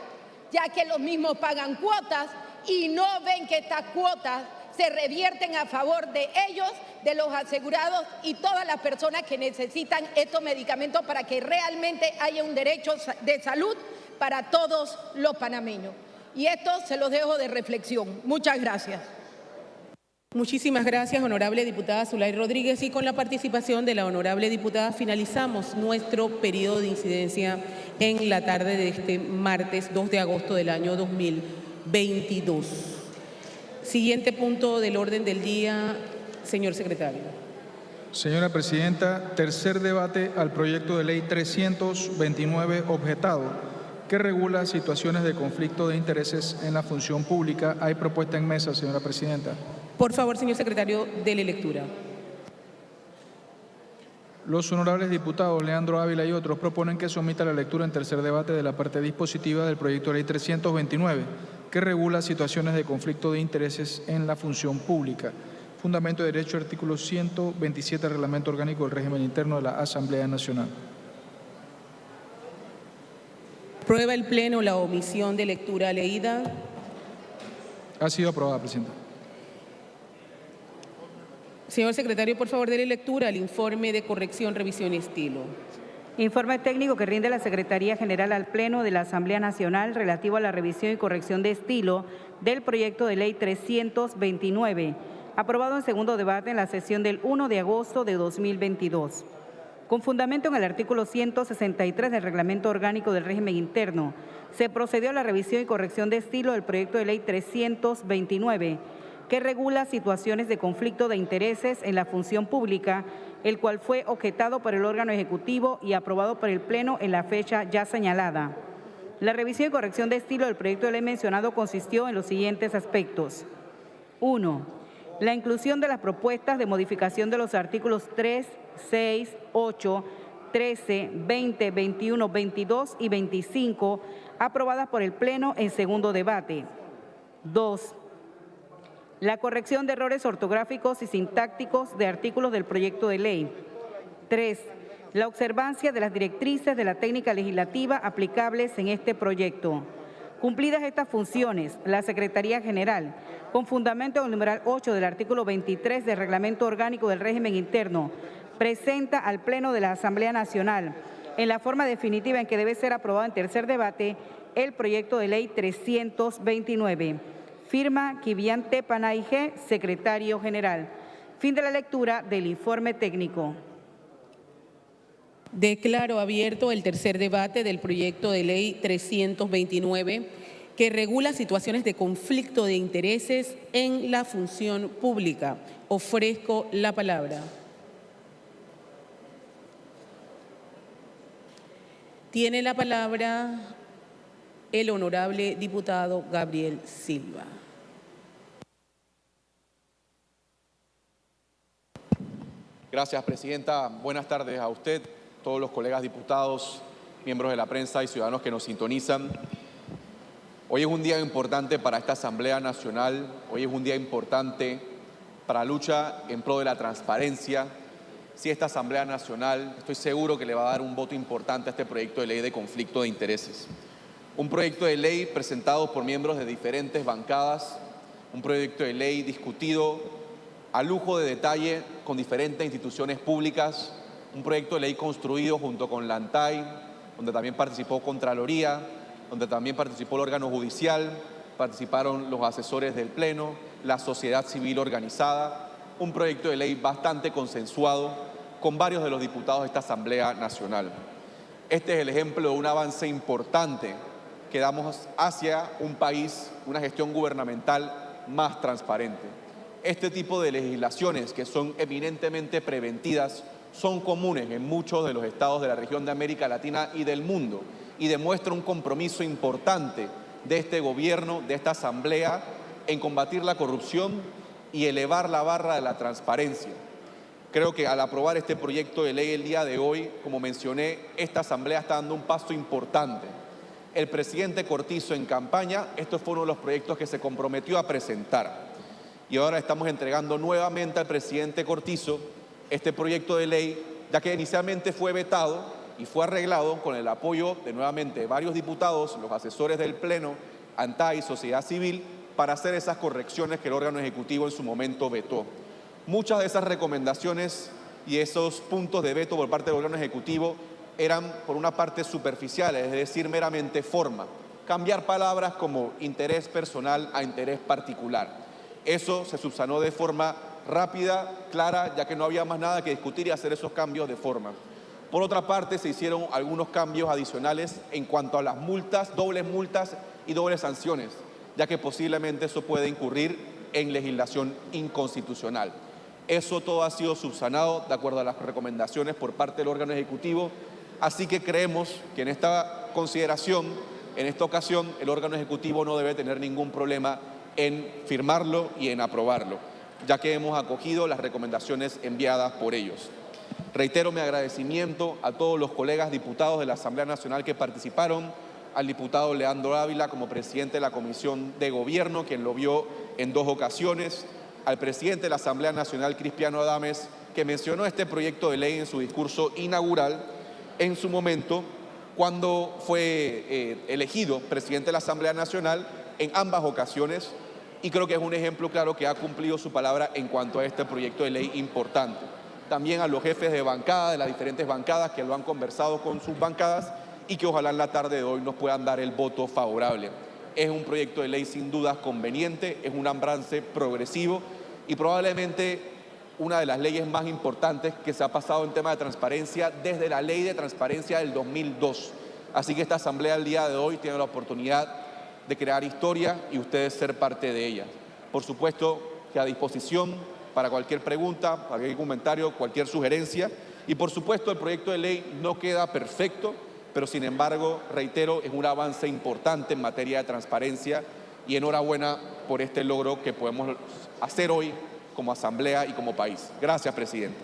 S13: ya que los mismos pagan cuotas y no ven que estas cuotas se revierten a favor de ellos, de los asegurados y todas las personas que necesitan estos medicamentos para que realmente haya un derecho de salud para todos los panameños. Y esto se los dejo de reflexión. Muchas gracias.
S5: Muchísimas gracias, honorable diputada Zulay Rodríguez. Y con la participación de la honorable diputada finalizamos nuestro periodo de incidencia en la tarde de este martes 2 de agosto del año 2022. Siguiente punto del orden del día, señor secretario.
S4: Señora Presidenta, tercer debate al proyecto de ley 329 objetado, que regula situaciones de conflicto de intereses en la función pública. Hay propuesta en mesa, señora Presidenta.
S5: Por favor, señor secretario, dele lectura.
S4: Los honorables diputados Leandro Ávila y otros proponen que se omita la lectura en tercer debate de la parte dispositiva del proyecto de ley 329, que regula situaciones de conflicto de intereses en la función pública. Fundamento de derecho, artículo 127 del Reglamento Orgánico del Régimen Interno de la Asamblea Nacional.
S5: ¿Aprueba el Pleno la omisión de lectura leída?
S4: Ha sido aprobada, Presidenta.
S5: Señor secretario, por favor, dele lectura al informe de corrección, revisión y estilo.
S6: Informe técnico que rinde la Secretaría General al Pleno de la Asamblea Nacional relativo a la revisión y corrección de estilo del proyecto de ley 329, aprobado en segundo debate en la sesión del 1 de agosto de 2022. Con fundamento en el artículo 163 del Reglamento Orgánico del Régimen Interno, se procedió a la revisión y corrección de estilo del proyecto de ley 329, que regula situaciones de conflicto de intereses en la función pública, el cual fue objetado por el órgano ejecutivo y aprobado por el Pleno en la fecha ya señalada. La revisión y corrección de estilo del proyecto de ley mencionado consistió en los siguientes aspectos. 1. La inclusión de las propuestas de modificación de los artículos 3, 6, 8, 13, 20, 21, 22 y 25, aprobadas por el Pleno en segundo debate. 2. La corrección de errores ortográficos y sintácticos de artículos del proyecto de ley. 3. La observancia de las directrices de la técnica legislativa aplicables en este proyecto. Cumplidas estas funciones, la Secretaría General, con fundamento en el numeral 8 del artículo 23 del Reglamento Orgánico del Régimen Interno, presenta al Pleno de la Asamblea Nacional, en la forma definitiva en que debe ser aprobado en tercer debate, el proyecto de ley 329. Firma Kivian Tepanay G., Secretario General. Fin de la lectura del informe técnico.
S5: Declaro abierto el tercer debate del proyecto de ley 329, que regula situaciones de conflicto de intereses en la función pública. Ofrezco la palabra. Tiene la palabra el honorable diputado Gabriel Silva.
S14: Gracias, presidenta. Buenas tardes a usted, todos los colegas diputados, miembros de la prensa y ciudadanos que nos sintonizan. Hoy es un día importante para esta Asamblea Nacional, hoy es un día importante para la lucha en pro de la transparencia. Si esta Asamblea Nacional, estoy seguro que le va a dar un voto importante a este proyecto de ley de conflicto de intereses. Un proyecto de ley presentado por miembros de diferentes bancadas, un proyecto de ley discutido a lujo de detalle con diferentes instituciones públicas, un proyecto de ley construido junto con la ANTAI, donde también participó Contraloría, donde también participó el órgano judicial, participaron los asesores del Pleno, la sociedad civil organizada, un proyecto de ley bastante consensuado con varios de los diputados de esta Asamblea Nacional. Este es el ejemplo de un avance importante que damos hacia un país, una gestión gubernamental más transparente. Este tipo de legislaciones que son eminentemente preventivas son comunes en muchos de los estados de la región de América Latina y del mundo y demuestra un compromiso importante de este gobierno, de esta Asamblea, en combatir la corrupción y elevar la barra de la transparencia. Creo que al aprobar este proyecto de ley el día de hoy, como mencioné, esta Asamblea está dando un paso importante. El presidente Cortizo en campaña, esto fue uno de los proyectos que se comprometió a presentar. Y ahora estamos entregando nuevamente al presidente Cortizo este proyecto de ley, ya que inicialmente fue vetado y fue arreglado con el apoyo de nuevamente varios diputados, los asesores del Pleno, ANTAI, sociedad civil, para hacer esas correcciones que el órgano ejecutivo en su momento vetó. Muchas de esas recomendaciones y esos puntos de veto por parte del órgano ejecutivo eran por una parte superficiales, es decir, meramente forma. Cambiar palabras como interés personal a interés particular. Eso se subsanó de forma rápida, clara, ya que no había más nada que discutir y hacer esos cambios de forma. Por otra parte, se hicieron algunos cambios adicionales en cuanto a las multas y dobles sanciones, ya que posiblemente eso puede incurrir en legislación inconstitucional. Eso todo ha sido subsanado de acuerdo a las recomendaciones por parte del órgano ejecutivo, así que creemos que en esta consideración, en esta ocasión, el órgano ejecutivo no debe tener ningún problema en firmarlo y en aprobarlo, ya que hemos acogido las recomendaciones enviadas por ellos. Reitero mi agradecimiento a todos los colegas diputados de la Asamblea Nacional que participaron, al diputado Leandro Ávila como presidente de la Comisión de Gobierno, quien lo vio en 2 ocasiones, al presidente de la Asamblea Nacional, Cristiano Adames, que mencionó este proyecto de ley en su discurso inaugural en su momento cuando fue elegido presidente de la Asamblea Nacional en ambas ocasiones, y creo que es un ejemplo claro que ha cumplido su palabra en cuanto a este proyecto de ley importante. También a los jefes de bancada, de las diferentes bancadas que lo han conversado con sus bancadas y que ojalá en la tarde de hoy nos puedan dar el voto favorable. Es un proyecto de ley sin dudas conveniente, es un avance progresivo y probablemente una de las leyes más importantes que se ha pasado en tema de transparencia desde la Ley de Transparencia del 2002. Así que esta asamblea el día de hoy tiene la oportunidad de crear historia y ustedes ser parte de ella. Por supuesto que a disposición para cualquier pregunta, cualquier comentario, cualquier sugerencia. Y por supuesto el proyecto de ley no queda perfecto, pero sin embargo, reitero, es un avance importante en materia de transparencia y enhorabuena por este logro que podemos hacer hoy como asamblea y como país. Gracias, presidenta.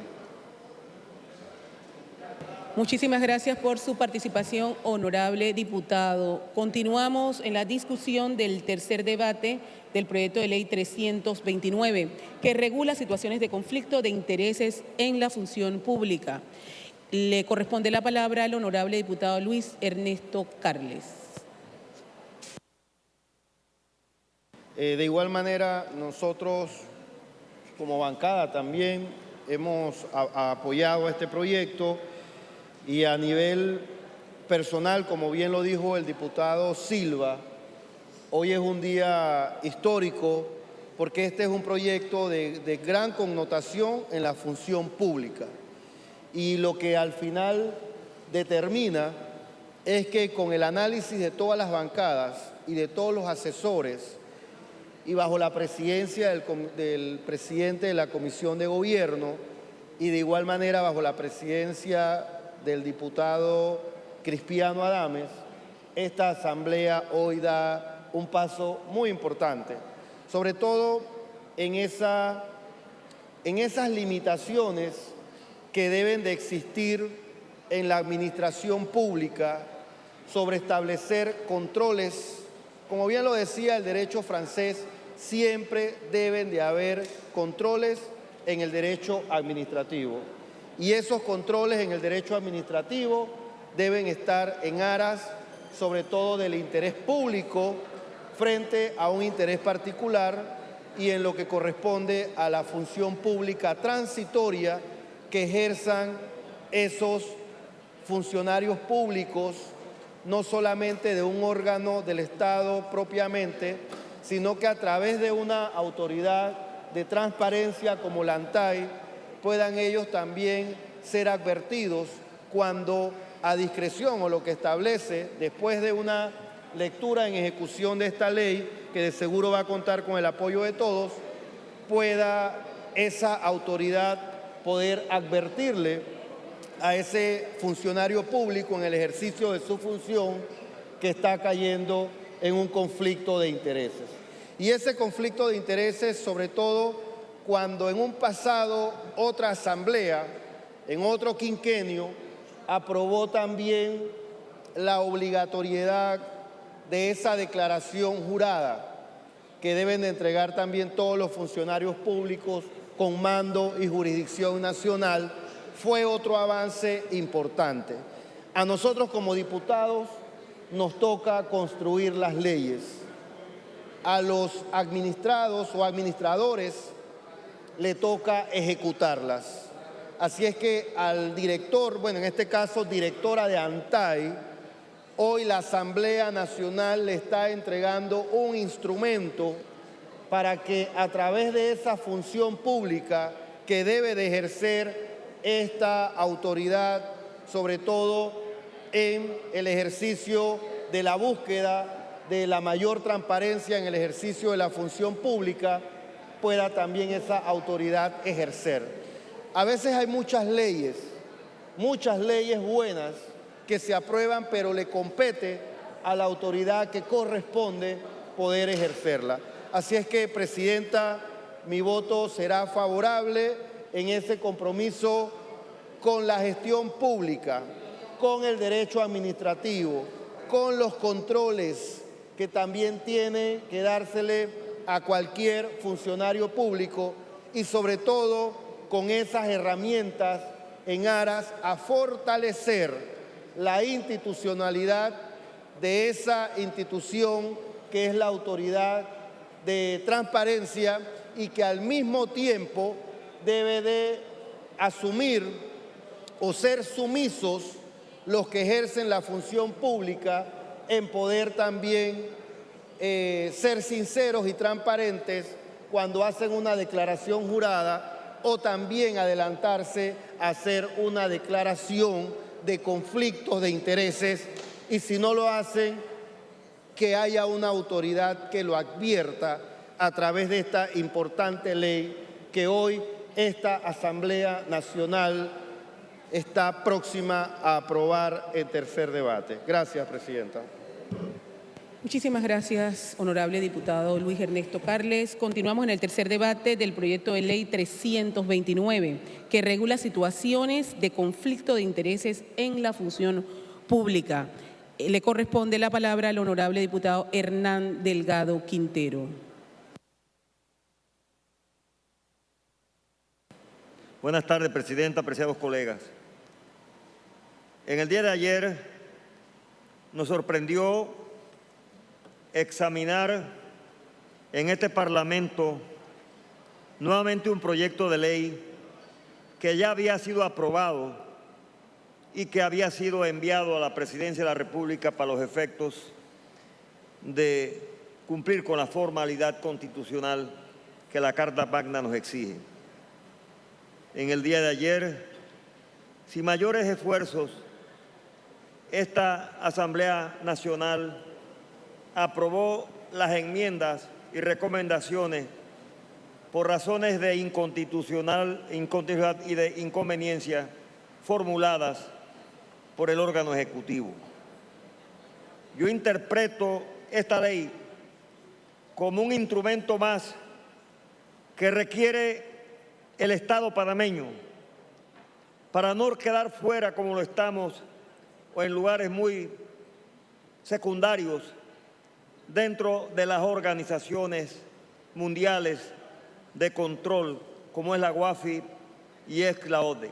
S5: Muchísimas gracias por su participación, honorable diputado. Continuamos en la discusión del tercer debate del proyecto de ley 329, que regula situaciones de conflicto de intereses en la función pública. Le corresponde la palabra al honorable diputado Luis Ernesto Carles.
S15: De igual manera, nosotros como bancada también hemos apoyado este proyecto y a nivel personal, como bien lo dijo el diputado Silva, hoy es un día histórico porque este es un proyecto de gran connotación en la función pública. Y lo que al final determina es que con el análisis de todas las bancadas y de todos los asesores y bajo la presidencia del presidente de la Comisión de Gobierno y de igual manera bajo la presidencia del diputado Crispiano Adames, esta asamblea hoy da un paso muy importante, sobre todo en esas limitaciones que deben de existir en la administración pública sobre establecer controles. Como bien lo decía el derecho francés, siempre deben de haber controles en el derecho administrativo. Y esos controles en el derecho administrativo deben estar en aras, sobre todo del interés público, frente a un interés particular y en lo que corresponde a la función pública transitoria que ejerzan esos funcionarios públicos, no solamente de un órgano del Estado propiamente, sino que a través de una autoridad de transparencia como la ANTAI, puedan ellos también ser advertidos cuando a discreción o lo que establece después de una lectura en ejecución de esta ley, que de seguro va a contar con el apoyo de todos, pueda esa autoridad poder advertirle a ese funcionario público en el ejercicio de su función que está cayendo en un conflicto de intereses. Y ese conflicto de intereses, sobre todo cuando en un pasado otra asamblea, en otro quinquenio, aprobó también la obligatoriedad de esa declaración jurada que deben de entregar también todos los funcionarios públicos con mando y jurisdicción nacional, fue otro avance importante. A nosotros como diputados nos toca construir las leyes. A los administrados o administradores le toca ejecutarlas. Así es que al director, bueno, en este caso directora de ANTAI, hoy la Asamblea Nacional le está entregando un instrumento para que a través de esa función pública que debe de ejercer esta autoridad, sobre todo en el ejercicio de la búsqueda de la mayor transparencia en el ejercicio de la función pública, pueda también esa autoridad ejercer. A veces hay muchas leyes buenas que se aprueban, pero le compete a la autoridad que corresponde poder ejercerla. Así es que, Presidenta, mi voto será favorable en ese compromiso con la gestión pública, con el derecho administrativo, con los controles que también tiene que dársele a cualquier funcionario público y sobre todo con esas herramientas en aras a fortalecer la institucionalidad de esa institución que es la autoridad de transparencia y que al mismo tiempo debe de asumir o ser sumisos los que ejercen la función pública en poder también ser sinceros y transparentes cuando hacen una declaración jurada o también adelantarse a hacer una declaración de conflictos de intereses, y si no lo hacen, que haya una autoridad que lo advierta a través de esta importante ley que hoy esta Asamblea Nacional está próxima a aprobar en tercer debate. Gracias, Presidenta.
S5: Muchísimas gracias, honorable diputado Luis Ernesto Carles. Continuamos en el tercer debate del proyecto de ley 329, que regula situaciones de conflicto de intereses en la función pública. Le corresponde la palabra al honorable diputado Hernán Delgado Quintero.
S8: Buenas tardes, Presidenta, apreciados colegas. En el día de ayer nos sorprendió examinar en este Parlamento nuevamente un proyecto de ley que ya había sido aprobado y que había sido enviado a la Presidencia de la República para los efectos de cumplir con la formalidad constitucional que la Carta Magna nos exige. En el día de ayer, sin mayores esfuerzos, esta Asamblea Nacional aprobó las enmiendas y recomendaciones por razones de inconstitucionalidad y de inconveniencia formuladas por el órgano ejecutivo. Yo interpreto esta ley como un instrumento más que requiere el Estado panameño para no quedar fuera como lo estamos o en lugares muy secundarios dentro de las organizaciones mundiales de control como es la WAFI y es la ODE.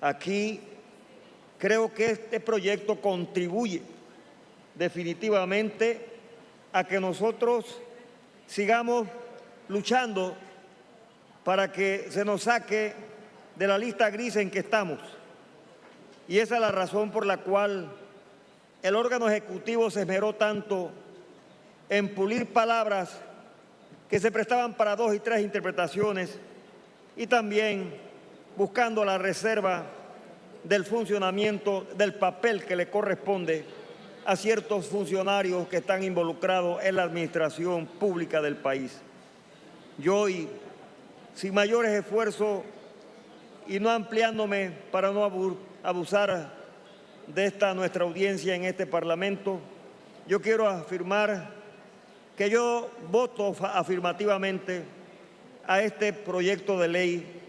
S8: Aquí creo que este proyecto contribuye definitivamente a que nosotros sigamos luchando para que se nos saque de la lista gris en que estamos. Y esa es la razón por la cual el órgano ejecutivo se esmeró tanto en pulir palabras que se prestaban para 2 y 3 interpretaciones y también buscando la reserva del funcionamiento del papel que le corresponde a ciertos funcionarios que están involucrados en la administración pública del país. Yo hoy, sin mayores esfuerzos y no ampliándome para no abusar de esta nuestra audiencia en este Parlamento, yo quiero afirmar que yo voto afirmativamente a este proyecto de ley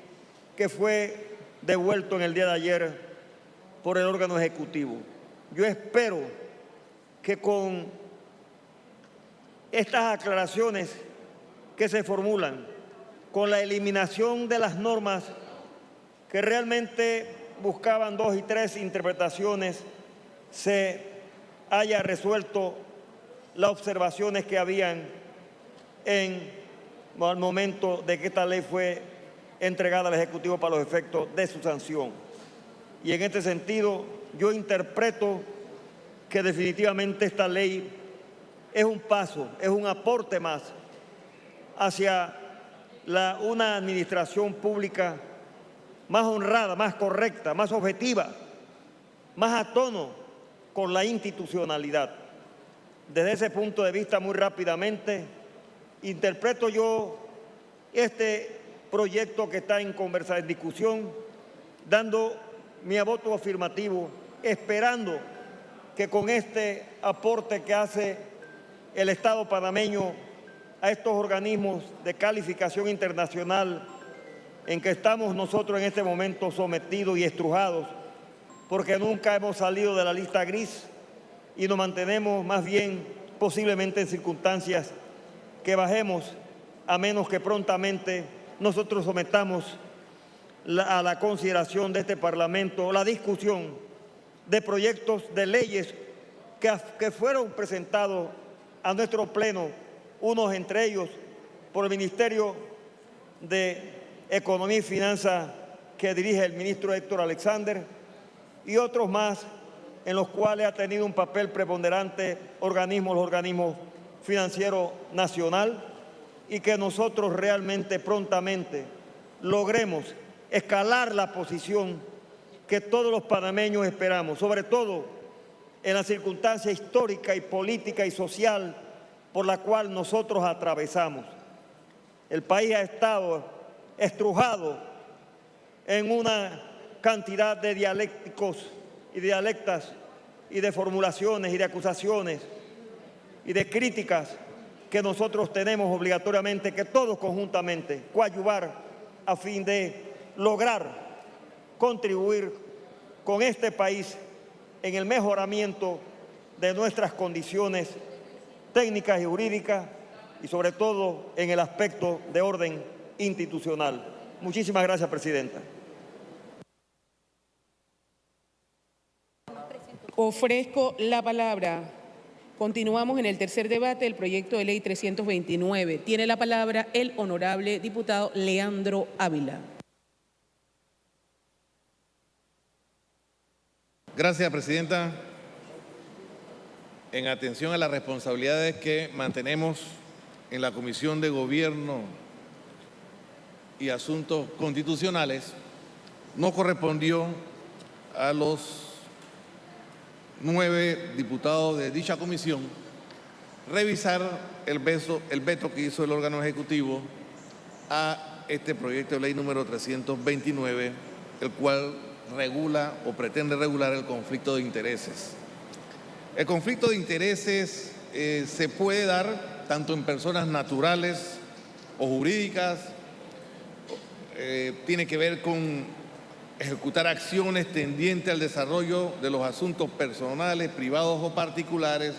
S8: que fue devuelto en el día de ayer por el órgano ejecutivo. Yo espero que con estas aclaraciones que se formulan, con la eliminación de las normas que realmente buscaban 2 y 3 interpretaciones, se haya resuelto las observaciones que habían en el momento de que esta ley fue entregada al Ejecutivo para los efectos de su sanción. Y en este sentido, yo interpreto que definitivamente esta ley es un paso, es un aporte más hacia una administración pública más honrada, más correcta, más objetiva, más a tono con la institucionalidad. Desde ese punto de vista, muy rápidamente, interpreto yo este proyecto que está en discusión, dando mi voto afirmativo, esperando que con este aporte que hace el Estado panameño a estos organismos de calificación internacional en que estamos nosotros en este momento sometidos y estrujados, porque nunca hemos salido de la lista gris y nos mantenemos más bien posiblemente en circunstancias que bajemos, a menos que prontamente nosotros sometamos a la consideración de este Parlamento la discusión de proyectos de leyes que fueron presentados a nuestro pleno, unos entre ellos por el Ministerio de Economía y Finanzas que dirige el ministro Héctor Alexander y otros más en los cuales ha tenido un papel preponderante los organismos financieros nacional y que nosotros realmente prontamente logremos escalar la posición que todos los panameños esperamos, sobre todo en la circunstancia histórica y política y social por la cual nosotros atravesamos. El país ha estado estrujado en una cantidad de dialécticos y dialectas y de formulaciones y de acusaciones y de críticas que nosotros tenemos obligatoriamente que todos conjuntamente coadyuvar a fin de lograr contribuir con este país en el mejoramiento de nuestras condiciones técnicas y jurídicas y sobre todo en el aspecto de orden institucional. Muchísimas gracias, Presidenta.
S5: Ofrezco la palabra. Continuamos en el tercer debate del proyecto de ley 329. Tiene la palabra el honorable diputado Leandro Ávila.
S16: Gracias, Presidenta. En atención a las responsabilidades que mantenemos en la Comisión de Gobierno y Asuntos Constitucionales, no correspondió a los 9 diputados de dicha comisión revisar el veto que hizo el órgano ejecutivo a este proyecto de ley número 329, el cual regula o pretende regular el conflicto de intereses. El conflicto de intereses se puede dar tanto en personas naturales o jurídicas, tiene que ver con ejecutar acciones tendientes al desarrollo de los asuntos personales, privados o particulares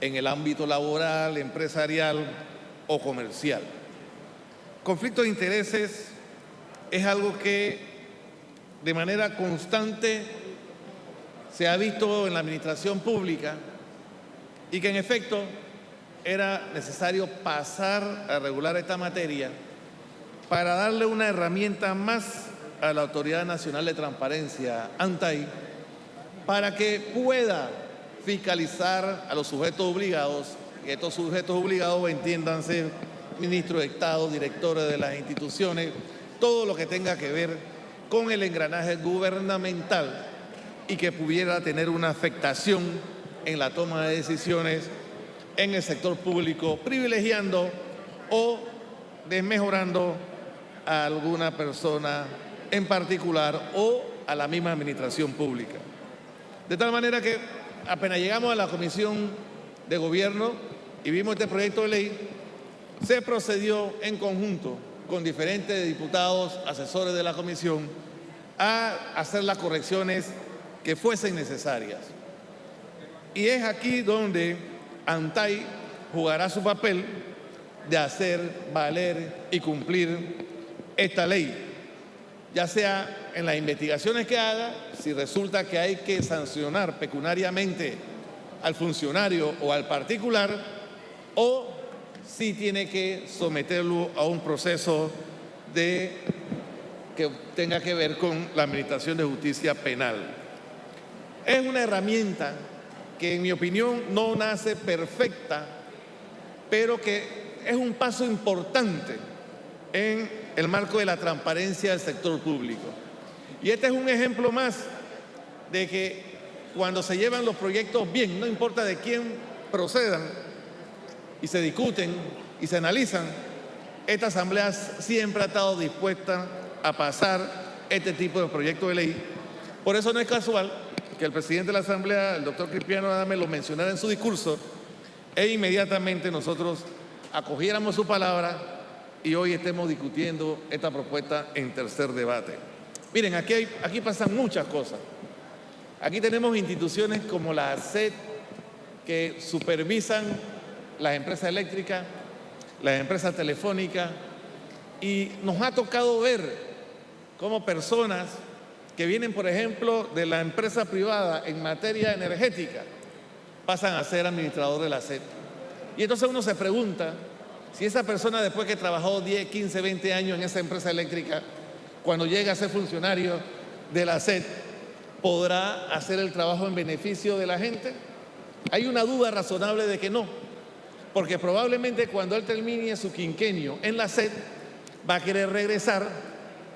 S16: en el ámbito laboral, empresarial o comercial. Conflicto de intereses es algo que de manera constante se ha visto en la administración pública y que en efecto era necesario pasar a regular esta materia para darle una herramienta más a la Autoridad Nacional de Transparencia, ANTAI, para que pueda fiscalizar a los sujetos obligados, y estos sujetos obligados entiéndanse ministros de Estado, directores de las instituciones, todo lo que tenga que ver con el engranaje gubernamental y que pudiera tener una afectación en la toma de decisiones en el sector público, privilegiando o desmejorando a alguna persona en particular o a la misma administración pública. De tal manera que apenas llegamos a la Comisión de Gobierno y vimos este proyecto de ley, se procedió en conjunto con diferentes diputados, asesores de la Comisión, a hacer las correcciones que fuesen necesarias. Y es aquí donde ANTAI jugará su papel de hacer valer y cumplir esta ley, ya sea en las investigaciones que haga, si resulta que hay que sancionar pecuniariamente al funcionario o al particular, o si tiene que someterlo a un proceso que tenga que ver con la administración de justicia penal. Es una herramienta que, en mi opinión, no nace perfecta, pero que es un paso importante en el marco de la transparencia del sector público. Y este es un ejemplo más de que cuando se llevan los proyectos bien, no importa de quién procedan, y se discuten y se analizan, esta Asamblea siempre ha estado dispuesta a pasar este tipo de proyectos de ley. Por eso no es casual que el presidente de la Asamblea, el doctor Crispiano Adames, lo mencionara en su discurso e inmediatamente nosotros acogiéramos su palabra y hoy estemos discutiendo esta propuesta en tercer debate. Miren, aquí pasan muchas cosas. Aquí tenemos instituciones como la ARCET que supervisan las empresas eléctricas, las empresas telefónicas, y nos ha tocado ver cómo personas que vienen, por ejemplo, de la empresa privada en materia energética, pasan a ser administrador de la ARCET. Y entonces uno se pregunta si esa persona, después que trabajó 10, 15, 20 años en esa empresa eléctrica, cuando llega a ser funcionario de la ARCET, ¿podrá hacer el trabajo en beneficio de la gente? Hay una duda razonable de que no, porque probablemente cuando él termine su quinquenio en la ARCET, va a querer regresar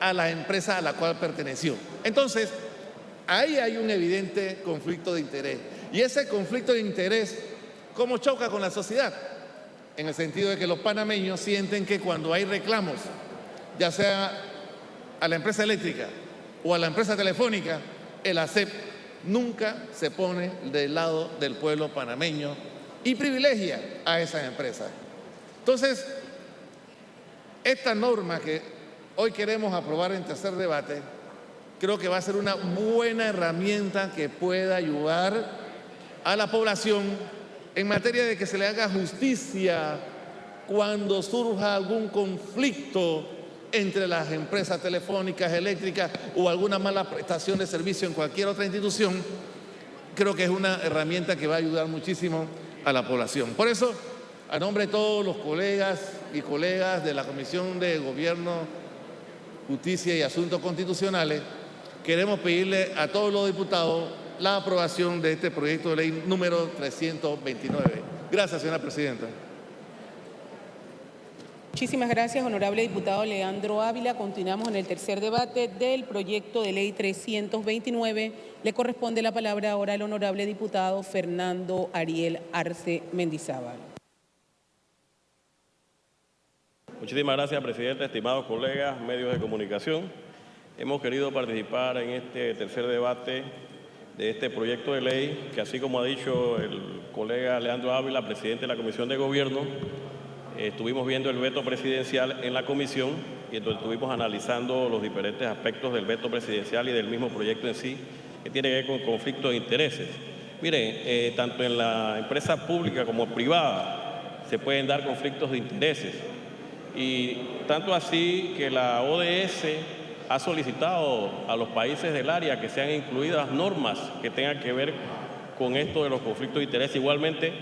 S16: a la empresa a la cual perteneció. Entonces, ahí hay un evidente conflicto de interés. Y ese conflicto de interés, ¿cómo choca con la sociedad? En el sentido de que los panameños sienten que cuando hay reclamos, ya sea a la empresa eléctrica o a la empresa telefónica, el ASEP nunca se pone del lado del pueblo panameño y privilegia a esas empresas. Entonces, esta norma que hoy queremos aprobar en tercer debate, creo que va a ser una buena herramienta que pueda ayudar a la población en materia de que se le haga justicia cuando surja algún conflicto entre las empresas telefónicas, eléctricas o alguna mala prestación de servicio en cualquier otra institución. Creo que es una herramienta que va a ayudar muchísimo a la población. Por eso, a nombre de todos los colegas y colegas de la Comisión de Gobierno, Justicia y Asuntos Constitucionales, queremos pedirle a todos los diputados la aprobación de este proyecto de ley número 329. Gracias, señora presidenta.
S5: Muchísimas gracias, honorable diputado Leandro Ávila. Continuamos en el tercer debate del proyecto de ley 329. Le corresponde la palabra ahora al honorable diputado Fernando Ariel Arce Mendizábal.
S10: Muchísimas gracias, presidente, estimados colegas, medios de comunicación. Hemos querido participar en este tercer debate de este proyecto de ley, que así como ha dicho el colega Leandro Ávila, presidente de la Comisión de Gobierno, estuvimos viendo el veto presidencial en la comisión y entonces estuvimos analizando los diferentes aspectos del veto presidencial y del mismo proyecto en sí, que tiene que ver con conflicto de intereses. Miren, tanto en la empresa pública como privada se pueden dar conflictos de intereses. Y tanto así que la ODS ha solicitado a los países del área que sean incluidas normas que tengan que ver con esto de los conflictos de interés. Igualmente,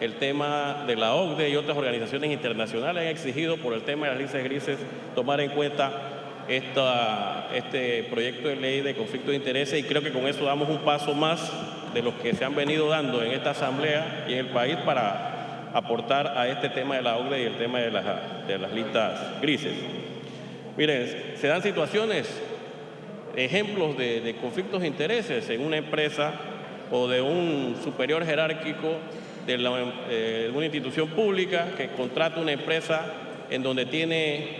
S10: el tema de la OCDE y otras organizaciones internacionales han exigido por el tema de las listas grises tomar en cuenta este proyecto de ley de conflicto de intereses, y creo que con eso damos un paso más de los que se han venido dando en esta asamblea y en el país para aportar a este tema de la OCDE y el tema de las listas grises. Miren, se dan situaciones, ejemplos de conflictos de intereses en una empresa o de un superior jerárquico de una institución pública que contrata una empresa en donde tiene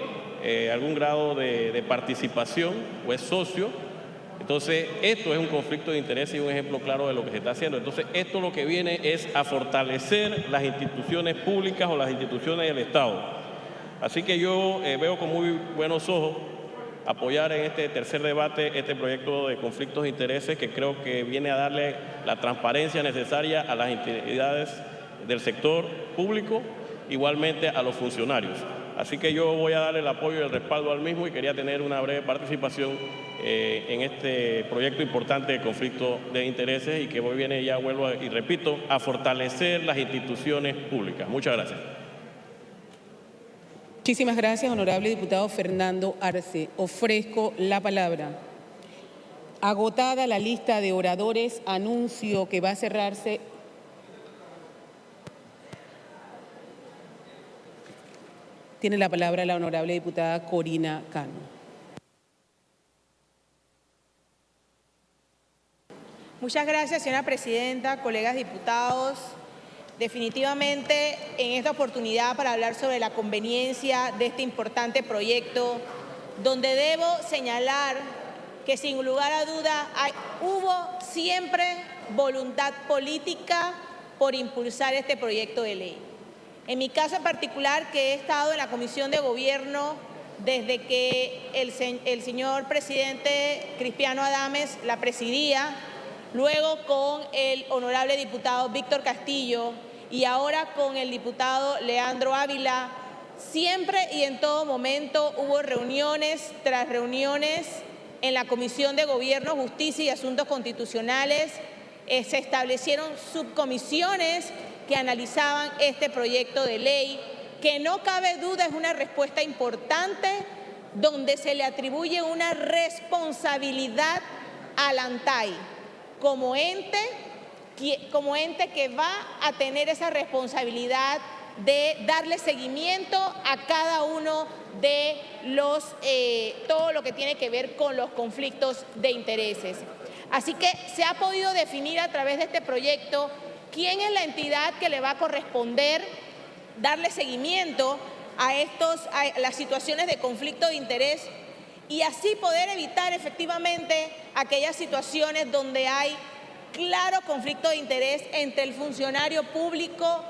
S10: algún grado de participación o es socio. Entonces, esto es un conflicto de interés y un ejemplo claro de lo que se está haciendo. Entonces, esto lo que viene es a fortalecer las instituciones públicas o las instituciones del Estado. Así que yo veo con muy buenos ojos apoyar en este tercer debate este proyecto de conflictos de intereses, que creo que viene a darle la transparencia necesaria a las entidades del sector público, igualmente a los funcionarios. Así que yo voy a darle el apoyo y el respaldo al mismo y quería tener una breve participación en este proyecto importante de conflicto de intereses y que hoy viene, ya vuelvo y repito, a fortalecer las instituciones públicas. Muchas gracias.
S5: Muchísimas gracias, honorable diputado Fernando Arce. Ofrezco la palabra. Agotada la lista de oradores, anuncio que va a cerrarse. Tiene la palabra la honorable diputada Corina Cano.
S17: Muchas gracias, señora presidenta, colegas diputados. Definitivamente, en esta oportunidad para hablar sobre la conveniencia de este importante proyecto, donde debo señalar que sin lugar a duda hubo siempre voluntad política por impulsar este proyecto de ley. En mi caso en particular, que he estado en la Comisión de Gobierno desde que el señor presidente Crispiano Adames la presidía, luego con el honorable diputado Víctor Castillo y ahora con el diputado Leandro Ávila, siempre y en todo momento hubo reuniones tras reuniones en la Comisión de Gobierno, Justicia y Asuntos Constitucionales. Se establecieron subcomisiones que analizaban este proyecto de ley, que no cabe duda es una respuesta importante, donde se le atribuye una responsabilidad al ANTAI como ente que va a tener esa responsabilidad de darle seguimiento a cada uno
S13: de todo lo que tiene que ver con los conflictos de intereses. Así que se ha podido definir a través de este proyecto quién es la entidad que le va a corresponder darle seguimiento a las situaciones de conflicto de interés y así poder evitar efectivamente aquellas situaciones donde hay claro conflicto de interés entre el funcionario público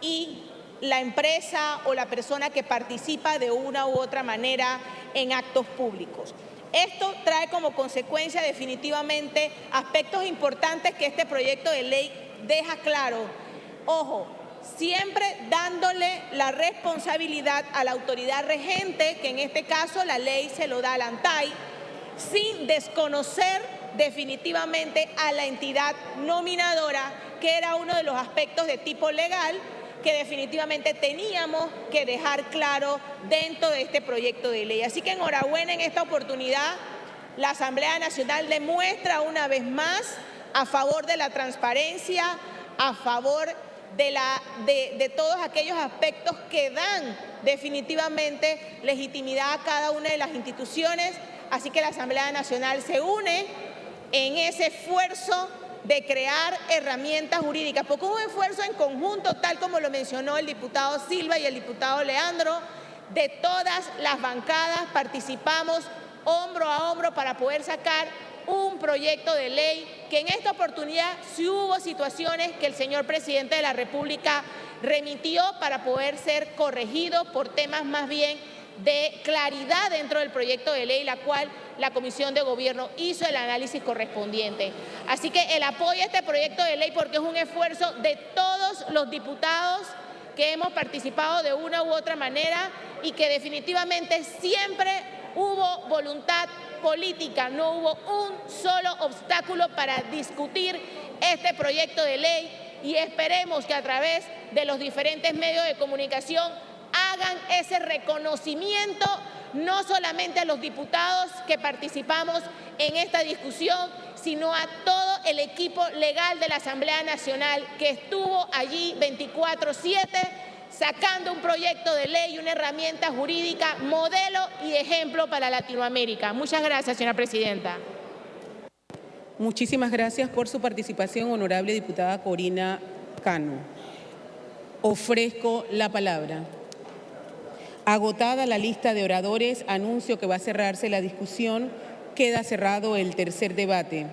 S13: y la empresa o la persona que participa de una u otra manera en actos públicos. Esto trae como consecuencia definitivamente aspectos importantes que este proyecto de ley deja claro. Ojo, siempre dándole la responsabilidad a la autoridad regente, que en este caso la ley se lo da a la ANTAI, sin desconocer definitivamente a la entidad nominadora, que era uno de los aspectos de tipo legal que definitivamente teníamos que dejar claro dentro de este proyecto de ley. Así que enhorabuena en esta oportunidad. La Asamblea Nacional demuestra una vez más a favor de la transparencia, a favor de todos aquellos aspectos que dan definitivamente legitimidad a cada una de las instituciones. Así que la Asamblea Nacional se une en ese esfuerzo de crear herramientas jurídicas, porque hubo un esfuerzo en conjunto, tal como lo mencionó el diputado Silva y el diputado Leandro, de todas las bancadas participamos hombro a hombro para poder sacar un proyecto de ley que en esta oportunidad sí hubo situaciones que el señor presidente de la República remitió para poder ser corregido por temas más bien de claridad dentro del proyecto de ley, la cual la Comisión de Gobierno hizo el análisis correspondiente. Así que el apoyo a este proyecto de ley porque es un esfuerzo de todos los diputados que hemos participado de una u otra manera y que definitivamente siempre hubo voluntad política, no hubo un solo obstáculo para discutir este proyecto de ley y esperemos que a través de los diferentes medios de comunicación hagan ese reconocimiento no solamente a los diputados que participamos en esta discusión, sino a todo el equipo legal de la Asamblea Nacional que estuvo allí 24/7 sacando un proyecto de ley y una herramienta jurídica modelo y ejemplo para Latinoamérica. Muchas gracias, señora presidenta.
S5: Muchísimas gracias por su participación, honorable diputada Corina Cano. Ofrezco la palabra. Agotada la lista de oradores, anuncio que va a cerrarse la discusión. Queda cerrado el tercer debate.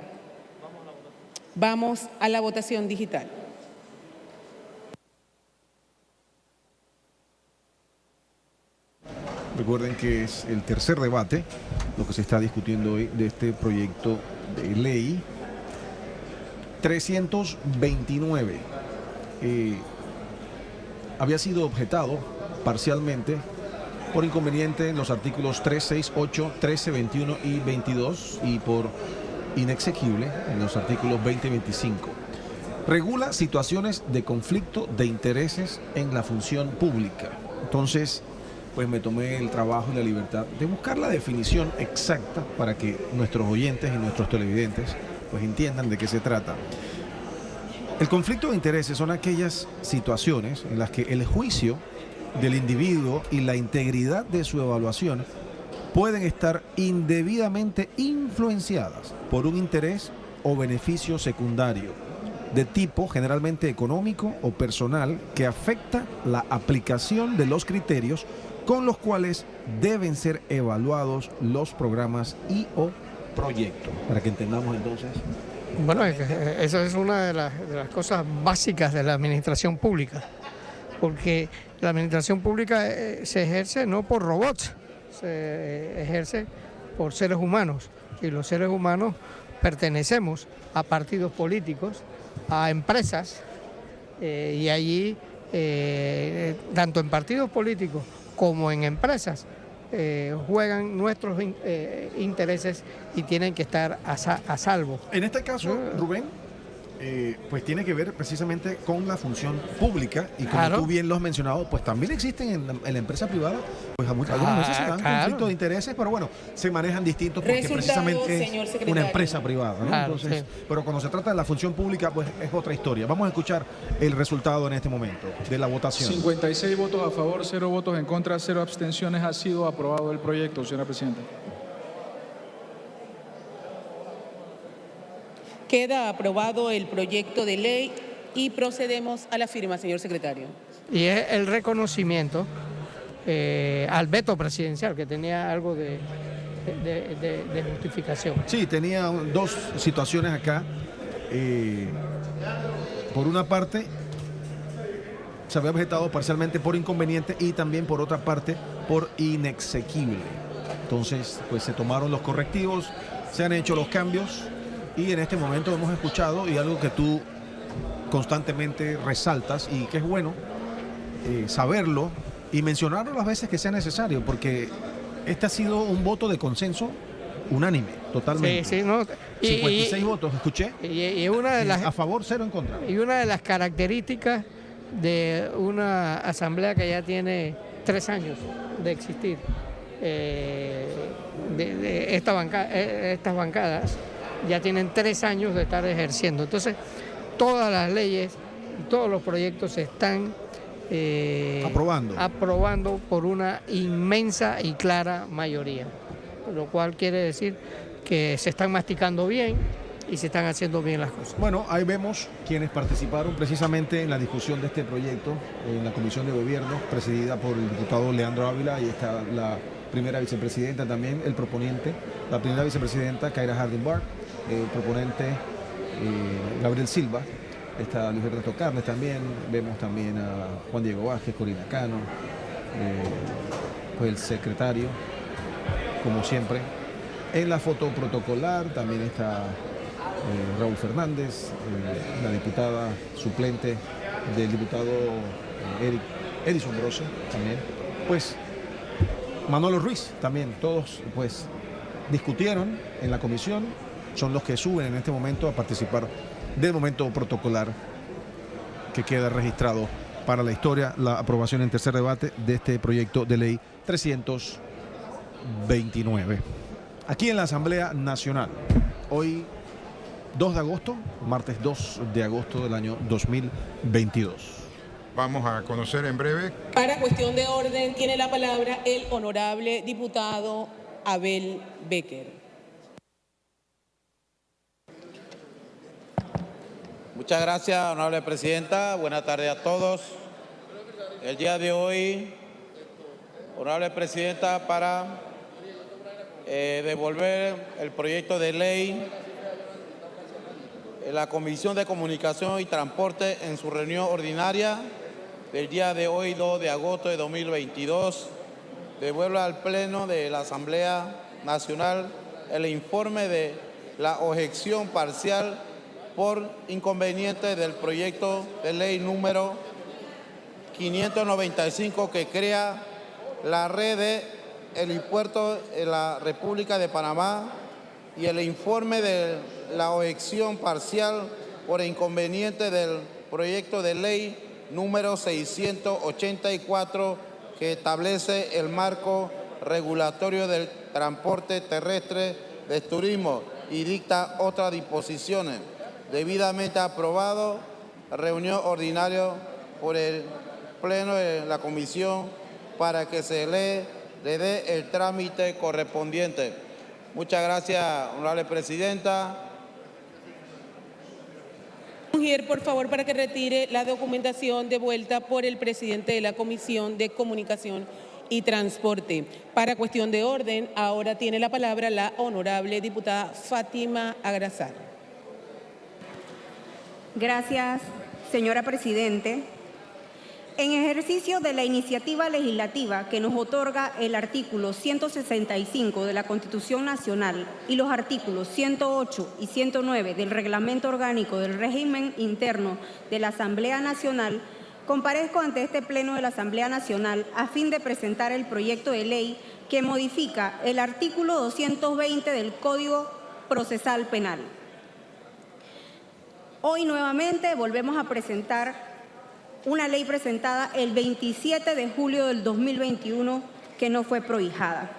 S5: Vamos a la votación digital.
S1: Recuerden que es el tercer debate, lo que se está discutiendo hoy de este proyecto de ley 329. Había sido objetado parcialmente por inconveniente en los artículos 3, 6, 8, 13, 21 y 22 y por inexequible en los artículos 20 y 25. Regula situaciones de conflicto de intereses en la función pública. Entonces, pues me tomé el trabajo y la libertad de buscar la definición exacta para que nuestros oyentes y nuestros televidentes pues entiendan de qué se trata. El conflicto de intereses son aquellas situaciones en las que el juicio del individuo y la integridad de su evaluación pueden estar indebidamente influenciadas por un interés o beneficio secundario de tipo generalmente económico o personal que afecta la aplicación de los criterios con los cuales deben ser evaluados los programas y o proyectos. Para que entendamos entonces.
S18: Bueno, esa es una de las cosas básicas de la administración pública, porque la administración pública se ejerce no por robots, se ejerce por seres humanos, y los seres humanos pertenecemos a partidos políticos, a empresas, y allí, tanto en partidos políticos como en empresas, juegan nuestros intereses y tienen que estar a salvo.
S1: En este caso, Rubén, pues tiene que ver precisamente con la función pública y como
S18: Claro.
S1: tú bien lo has mencionado, pues también existen en la empresa privada, pues algunas veces se dan
S18: Claro.
S1: conflictos de intereses, pero bueno, se manejan distintos porque
S5: Resultado,
S1: precisamente
S5: señor
S1: es
S5: secretario.
S1: una empresa privada, ¿no?
S18: Claro,
S1: Entonces,
S18: sí.
S1: pero cuando se trata de la función pública, pues es otra historia. Vamos a escuchar el resultado en este momento de la votación.
S4: 56 votos a favor, 0 votos en contra, 0 abstenciones. Ha sido aprobado el proyecto, señora presidenta.
S5: Queda aprobado el proyecto de ley y procedemos a la firma, señor secretario.
S18: Y es el reconocimiento al veto presidencial, que tenía algo de justificación.
S1: Sí, tenía dos situaciones acá. Por una parte, se había objetado parcialmente por inconveniente y también por otra parte por inexequible. Entonces, pues se tomaron los correctivos, se han hecho los cambios y en este momento hemos escuchado, y algo que tú constantemente resaltas y que es bueno saberlo y mencionarlo las veces que sea necesario, porque este ha sido un voto de consenso unánime, totalmente.
S18: Sí, sí, no.
S1: 56 votos, escuché.
S18: Y una de las,
S1: a favor, 0 en contra.
S18: y una de las características de una asamblea que ya tiene 3 años de existir, estas bancadas ya tienen 3 años de estar ejerciendo. Entonces, todas las leyes y todos los proyectos se están aprobando por una inmensa y clara mayoría, lo cual quiere decir que se están masticando bien y se están haciendo bien las cosas.
S1: Bueno, ahí vemos quienes participaron precisamente en la discusión de este proyecto en la Comisión de Gobierno, presidida por el diputado Leandro Ávila, y está la primera vicepresidenta también, el proponente, la primera vicepresidenta Kaira Harding Bart, el proponente Gabriel Silva, está Luis Ernesto Carles también, vemos también a Juan Diego Vázquez, Corina Cano, pues el secretario, como siempre. En la foto protocolar también está Raúl Fernández, la diputada suplente del diputado Edison Brose también, pues Manolo Ruiz también, todos pues discutieron en la comisión, son los que suben en este momento a participar del momento protocolar que queda registrado para la historia, la aprobación en tercer debate de este proyecto de ley 329. Aquí en la Asamblea Nacional, hoy 2 de agosto, martes 2 de agosto del año 2022.
S3: Vamos a conocer en breve.
S5: Para cuestión de orden, tiene la palabra el honorable diputado Abel Becker.
S19: Muchas gracias, honorable presidenta. Buenas tardes a todos. El día de hoy, honorable presidenta, para devolver el proyecto de ley, la Comisión de Comunicación y Transporte en su reunión ordinaria del día de hoy, 2 de agosto de 2022, devuelve al Pleno de la Asamblea Nacional el informe de la objeción parcial por inconveniente del proyecto de ley número 595 que crea la red de helipuertos en la República de Panamá y el informe de la objeción parcial por inconveniente del proyecto de ley número 684 que establece el marco regulatorio del transporte terrestre de turismo y dicta otras disposiciones. Debidamente aprobado, reunión ordinaria por el Pleno de la Comisión para que se le dé el trámite correspondiente. Muchas gracias, honorable presidenta.
S5: Mujer, por favor, para que retire la documentación devuelta por el presidente de la Comisión de Comunicación y Transporte. Para cuestión de orden, ahora tiene la palabra la honorable diputada Fátima Agrazar.
S20: Gracias, señora Presidente. En ejercicio de la iniciativa legislativa que nos otorga el artículo 165 de la Constitución Nacional y los artículos 108 y 109 del Reglamento Orgánico del Régimen Interno de la Asamblea Nacional, comparezco ante este Pleno de la Asamblea Nacional a fin de presentar el proyecto de ley que modifica el artículo 220 del Código Procesal Penal. Hoy nuevamente volvemos a presentar una ley presentada el 27 de julio del 2021 que no fue prohijada.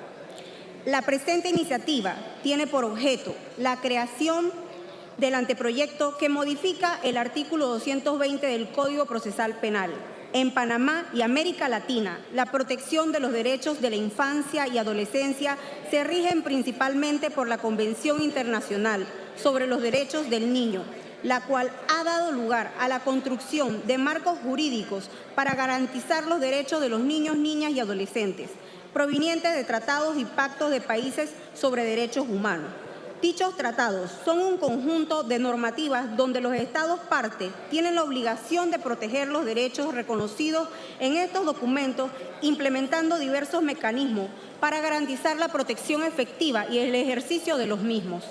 S20: La presente iniciativa tiene por objeto la creación del anteproyecto que modifica el artículo 220 del Código Procesal Penal. En Panamá y América Latina, la protección de los derechos de la infancia y adolescencia se rigen principalmente por la Convención Internacional sobre los Derechos del Niño, la cual ha dado lugar a la construcción de marcos jurídicos para garantizar los derechos de los niños, niñas y adolescentes, provenientes de tratados y pactos de países sobre derechos humanos. Dichos tratados son un conjunto de normativas donde los Estados partes tienen la obligación de proteger los derechos reconocidos en estos documentos, implementando diversos mecanismos para garantizar la protección efectiva y el ejercicio de los mismos.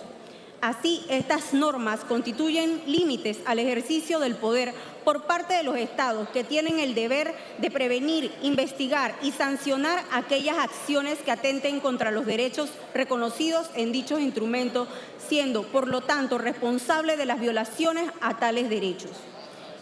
S20: Así, estas normas constituyen límites al ejercicio del poder por parte de los Estados que tienen el deber de prevenir, investigar y sancionar aquellas acciones que atenten contra los derechos reconocidos en dichos instrumentos, siendo, por lo tanto, responsable de las violaciones a tales derechos.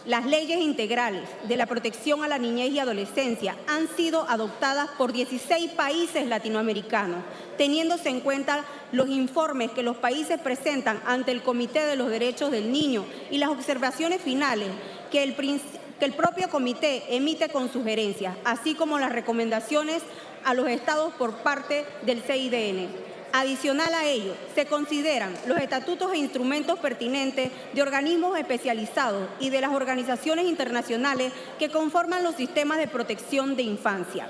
S20: Las leyes integrales de la protección a la niñez y adolescencia han sido adoptadas por 16 países latinoamericanos, teniéndose en cuenta los informes que los países presentan ante el Comité de los Derechos del Niño y las observaciones finales que el propio comité emite con sugerencias, así como las recomendaciones a los estados por parte del CIDN. Adicional a ello, se consideran los estatutos e instrumentos pertinentes de organismos especializados y de las organizaciones internacionales que conforman los sistemas de protección de infancia.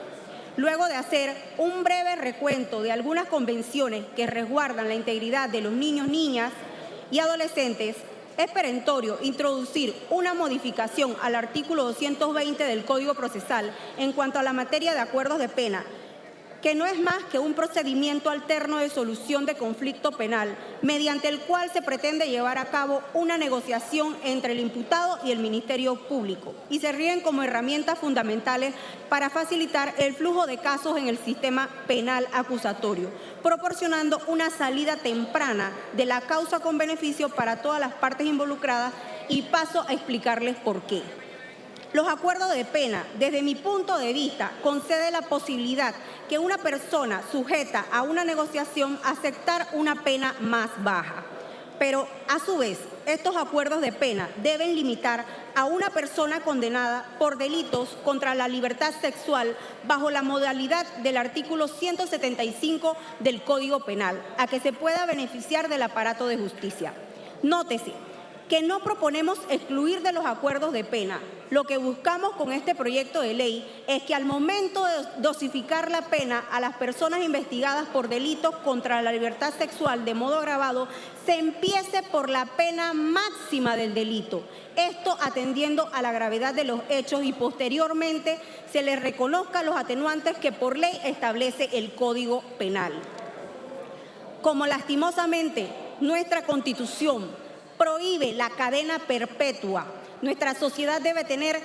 S20: Luego de hacer un breve recuento de algunas convenciones que resguardan la integridad de los niños, niñas y adolescentes, es perentorio introducir una modificación al artículo 220 del Código Procesal en cuanto a la materia de acuerdos de pena, que no es más que un procedimiento alterno de solución de conflicto penal, mediante el cual se pretende llevar a cabo una negociación entre el imputado y el Ministerio Público, y se rigen como herramientas fundamentales para facilitar el flujo de casos en el sistema penal acusatorio, proporcionando una salida temprana de la causa con beneficio para todas las partes involucradas, y paso a explicarles por qué. Los acuerdos de pena, desde mi punto de vista, conceden la posibilidad que una persona sujeta a una negociación aceptar una pena más baja. Pero, a su vez, estos acuerdos de pena deben limitar a una persona condenada por delitos contra la libertad sexual bajo la modalidad del artículo 175 del Código Penal, a que se pueda beneficiar del aparato de justicia. Nótese que no proponemos excluir de los acuerdos de pena. Lo que buscamos con este proyecto de ley es que al momento de dosificar la pena a las personas investigadas por delitos contra la libertad sexual de modo agravado, se empiece por la pena máxima del delito. Esto atendiendo a la gravedad de los hechos, y posteriormente se les reconozca los atenuantes que por ley establece el Código Penal. Como lastimosamente nuestra Constitución prohíbe la cadena perpetua, nuestra sociedad debe tener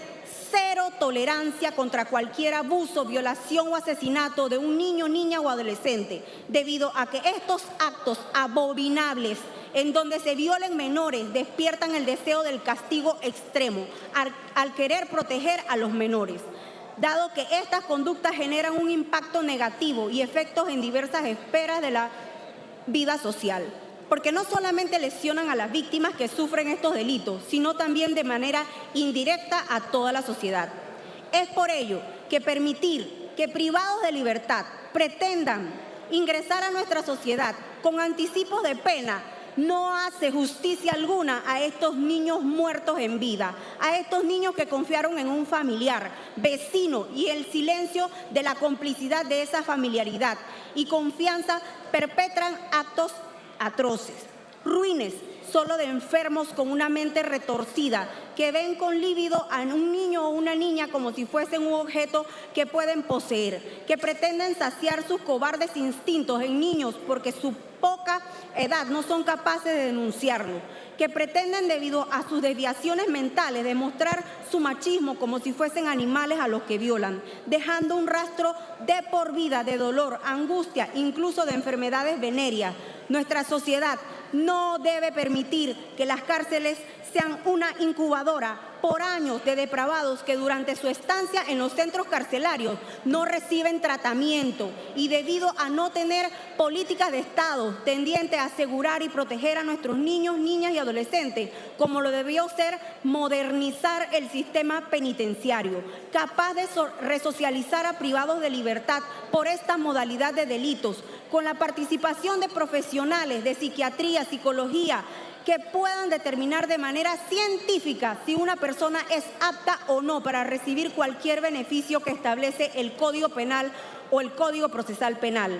S20: cero tolerancia contra cualquier abuso, violación o asesinato de un niño, niña o adolescente, debido a que estos actos abominables en donde se violen menores despiertan el deseo del castigo extremo al querer proteger a los menores, dado que estas conductas generan un impacto negativo y efectos en diversas esferas de la vida social, porque no solamente lesionan a las víctimas que sufren estos delitos, sino también de manera indirecta a toda la sociedad. Es por ello que permitir que privados de libertad pretendan ingresar a nuestra sociedad con anticipos de pena no hace justicia alguna a estos niños muertos en vida, a estos niños que confiaron en un familiar, vecino, y el silencio de la complicidad de esa familiaridad y confianza perpetran actos atroces, ruines, solo de enfermos con una mente retorcida, que ven con lívido a un niño o una niña como si fuesen un objeto que pueden poseer, que pretenden saciar sus cobardes instintos en niños porque su poca corta edad no son capaces de denunciarlo, que pretenden debido a sus desviaciones mentales demostrar su machismo como si fuesen animales a los que violan, dejando un rastro de por vida de dolor, angustia, incluso de enfermedades venéreas. Nuestra sociedad no debe permitir que las cárceles sean una incubadora por años de depravados que durante su estancia en los centros carcelarios no reciben tratamiento y debido a no tener políticas de Estado tendientes a asegurar y proteger a nuestros niños, niñas y adolescentes, como lo debió ser modernizar el sistema penitenciario, capaz de resocializar a privados de libertad por esta modalidad de delitos, con la participación de profesionales de psiquiatría, psicología, que puedan determinar de manera científica si una persona es apta o no para recibir cualquier beneficio que establece el Código Penal o el Código Procesal Penal.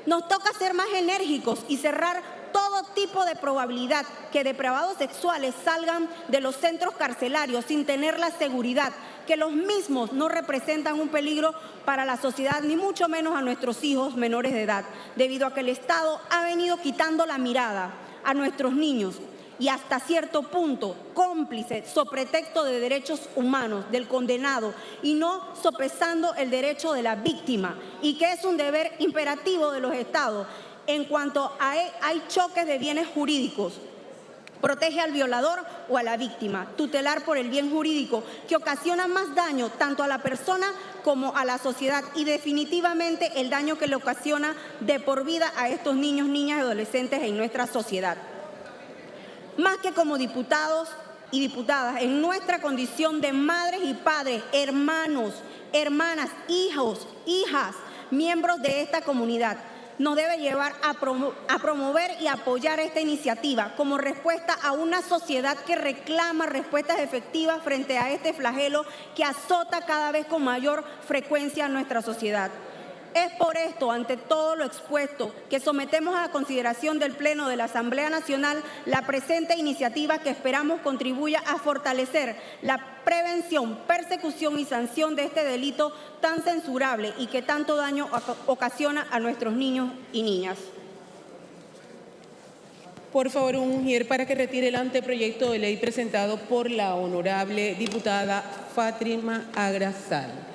S20: Nos toca ser más enérgicos y cerrar todo tipo de probabilidad que depravados sexuales salgan de los centros carcelarios sin tener la seguridad que los mismos no representan un peligro para la sociedad, ni mucho menos a nuestros hijos menores de edad, debido a que el Estado ha venido quitando la mirada a nuestros niños y hasta cierto punto cómplice, sobre pretexto de derechos humanos del condenado y no sopesando el derecho de la víctima, y que es un deber imperativo de los Estados en cuanto a hay choques de bienes jurídicos. Protege al violador o a la víctima, tutelar por el bien jurídico que ocasiona más daño tanto a la persona como a la sociedad y definitivamente el daño que le ocasiona de por vida a estos niños, niñas y adolescentes en nuestra sociedad. Más que como diputados y diputadas, en nuestra condición de madres y padres, hermanos, hermanas, hijos, hijas, miembros de esta comunidad, nos debe llevar a promover y apoyar esta iniciativa como respuesta a una sociedad que reclama respuestas efectivas frente a este flagelo que azota cada vez con mayor frecuencia a nuestra sociedad. Es por esto, ante todo lo expuesto, que sometemos a la consideración del Pleno de la Asamblea Nacional la presente iniciativa que esperamos contribuya a fortalecer la prevención, persecución y sanción de este delito tan censurable y que tanto daño ocasiona a nuestros niños y niñas.
S5: Por favor, un ujier para que retire el anteproyecto de ley presentado por la honorable diputada Fátima Agrasal.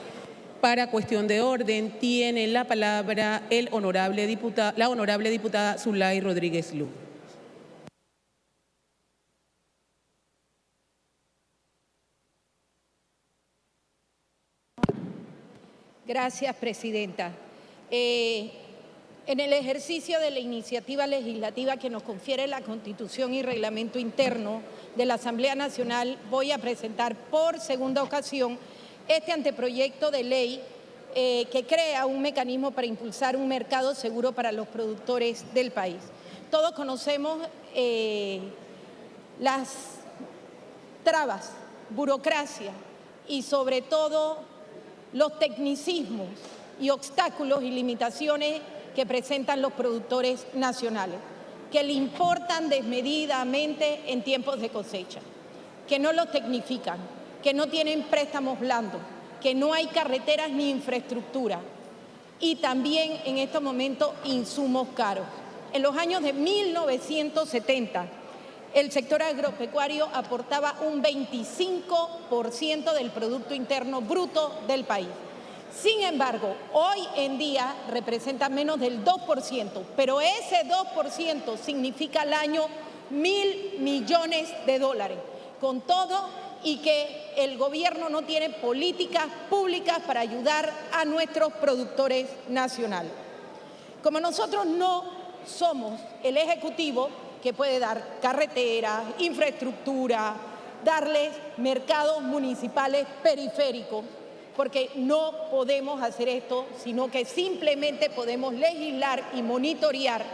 S5: Para cuestión de orden, tiene la palabra la honorable diputada Zulay Rodríguez Lu.
S13: Gracias, presidenta. En el ejercicio de la iniciativa legislativa que nos confiere la Constitución y Reglamento Interno de la Asamblea Nacional, voy a presentar por segunda ocasión este anteproyecto de ley que crea un mecanismo para impulsar un mercado seguro para los productores del país. Todos conocemos las trabas, burocracia y sobre todo los tecnicismos y obstáculos y limitaciones que presentan los productores nacionales, que le importan desmedidamente en tiempos de cosecha, que no los tecnifican, que no tienen préstamos blandos, que no hay carreteras ni infraestructura y también en estos momentos insumos caros. En los años de 1970, el sector agropecuario aportaba un 25% del Producto Interno Bruto del país. Sin embargo, hoy en día representa menos del 2%, pero ese 2% significa al año $1.000 millones. Con todo y que el gobierno no tiene políticas públicas para ayudar a nuestros productores nacionales. Como nosotros no somos el Ejecutivo que puede dar carreteras, infraestructura, darles mercados municipales periféricos, porque no podemos hacer esto, sino que simplemente podemos legislar y monitorear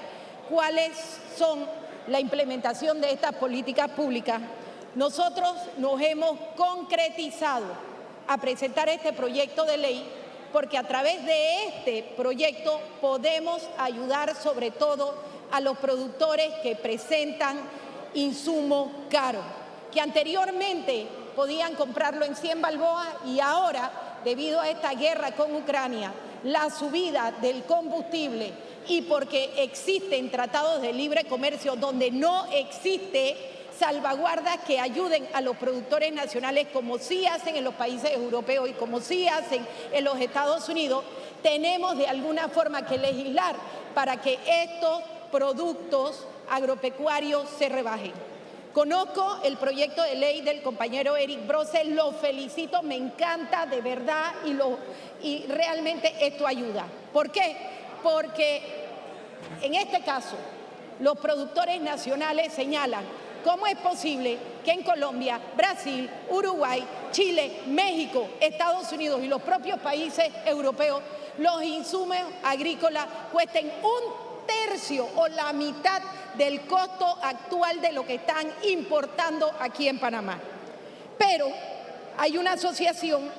S13: cuáles son la implementación de estas políticas públicas. Nosotros nos hemos concretizado a presentar este proyecto de ley porque a través de este proyecto podemos ayudar sobre todo a los productores que presentan insumos caros, que anteriormente podían comprarlo en 100 balboas y ahora, debido a esta guerra con Ucrania, la subida del combustible, y porque existen tratados de libre comercio donde no existe salvaguardas que ayuden a los productores nacionales, como sí hacen en los países europeos y como sí hacen en los Estados Unidos, tenemos de alguna forma que legislar para que estos productos agropecuarios se rebajen. Conozco el proyecto de ley del compañero Eric Brose, lo felicito, me encanta de verdad y realmente esto ayuda. ¿Por qué? Porque en este caso los productores nacionales señalan cómo es posible que en Colombia, Brasil, Uruguay, Chile, México, Estados Unidos y los propios países europeos los insumos agrícolas cuesten un tercio o la mitad del costo actual de lo que están importando aquí en Panamá. Pero hay una asociación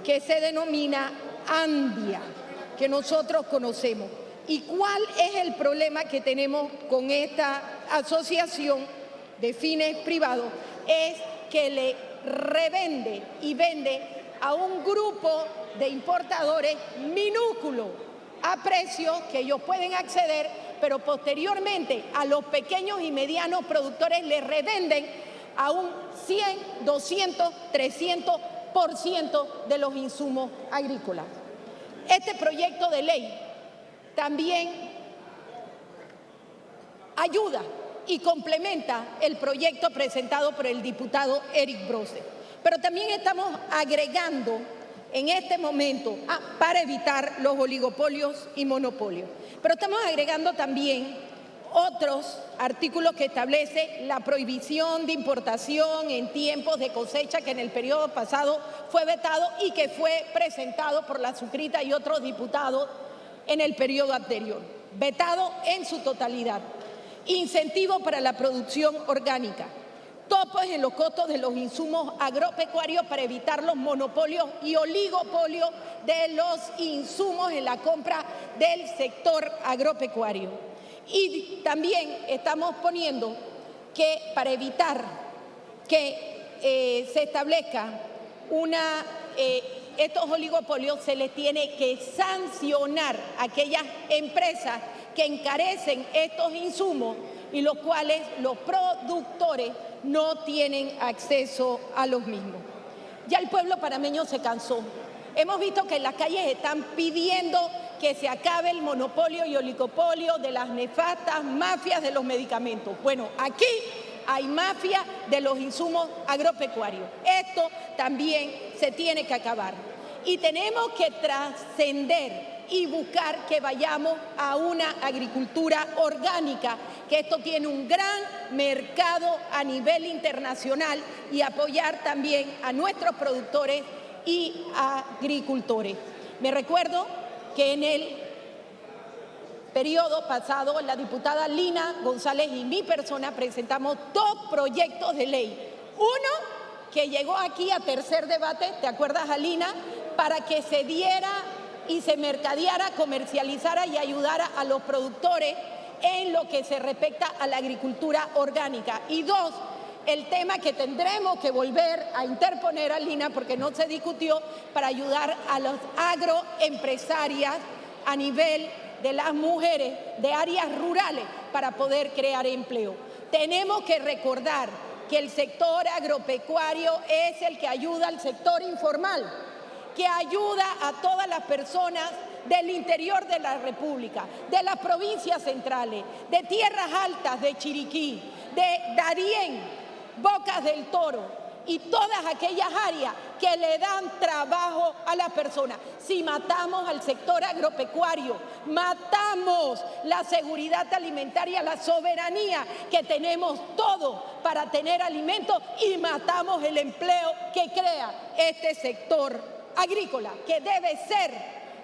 S13: que se denomina ANDIA, que nosotros conocemos. ¿Y cuál es el problema que tenemos con esta asociación de fines privados? Es que le revende y vende a un grupo de importadores minúsculo a precios que ellos pueden acceder, pero posteriormente a los pequeños y medianos productores les revenden a un 100, 200, 300% de los insumos agrícolas. Este proyecto de ley también ayuda y complementa el proyecto presentado por el diputado Eric Brose. Pero también estamos agregando en este momento, para evitar los oligopolios y monopolios. Pero estamos agregando también otros artículos que establecen la prohibición de importación en tiempos de cosecha, que en el periodo pasado fue vetado y que fue presentado por la Sucrita y otros diputados en el periodo anterior, vetado en su totalidad. Incentivo para la producción orgánica. Topos en los costos de los insumos agropecuarios para evitar los monopolios y oligopolios de los insumos en la compra del sector agropecuario. Y también estamos poniendo que para evitar que se establezca estos oligopolios, se les tiene que sancionar a aquellas empresas que encarecen estos insumos y los cuales los productores no tienen acceso a los mismos. Ya el pueblo panameño se cansó. Hemos visto que en las calles están pidiendo que se acabe el monopolio y oligopolio de las nefastas mafias de los medicamentos. Bueno, aquí hay mafia de los insumos agropecuarios. Esto también se tiene que acabar. Y tenemos que trascender y buscar que vayamos a una agricultura orgánica, que esto tiene un gran mercado a nivel internacional, y apoyar también a nuestros productores y agricultores. Me recuerdo que en el periodo pasado la diputada Lina González y mi persona presentamos 2 proyectos de ley. Uno que llegó aquí a tercer debate, ¿te acuerdas, Alina? Para que se diera y se mercadeara, comercializara y ayudara a los productores en lo que se respecta a la agricultura orgánica. Y 2, el tema que tendremos que volver a interponer, Alina, porque no se discutió, para ayudar a las agroempresarias a nivel de las mujeres de áreas rurales para poder crear empleo. Tenemos que recordar que el sector agropecuario es el que ayuda al sector informal, que ayuda a todas las personas del interior de la República, de las provincias centrales, de tierras altas de Chiriquí, de Darién, Bocas del Toro y todas aquellas áreas que le dan trabajo a las personas. Si matamos al sector agropecuario, matamos la seguridad alimentaria, la soberanía que tenemos todos para tener alimentos, y matamos el empleo que crea este sector agrícola, que debe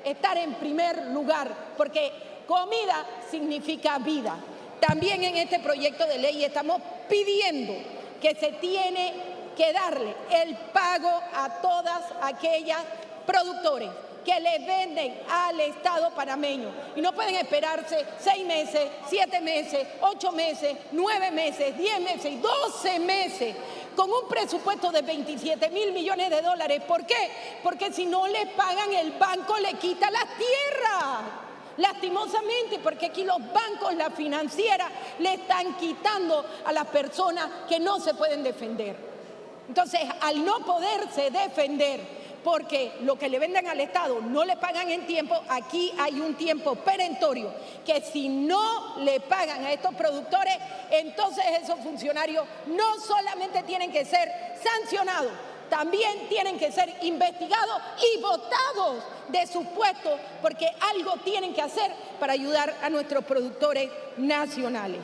S13: estar en primer lugar, porque comida significa vida. También en este proyecto de ley estamos pidiendo que se tiene que darle el pago a todas aquellas productores que le venden al Estado panameño, y no pueden esperarse 6 meses, 7 meses, 8 meses, 9 meses, 10 meses y 12 meses con un presupuesto de 27.000 millones de dólares. ¿Por qué? Porque si no les pagan, el banco le quita las tierras. lastimosamente, porque aquí los bancos, la financiera, le están quitando a las personas que no se pueden defender. Entonces, al no poderse defender, porque lo que le venden al Estado no le pagan en tiempo, aquí hay un tiempo perentorio, que si no le pagan a estos productores, entonces esos funcionarios no solamente tienen que ser sancionados, también tienen que ser investigados y votados de sus puestos, porque algo tienen que hacer para ayudar a nuestros productores nacionales.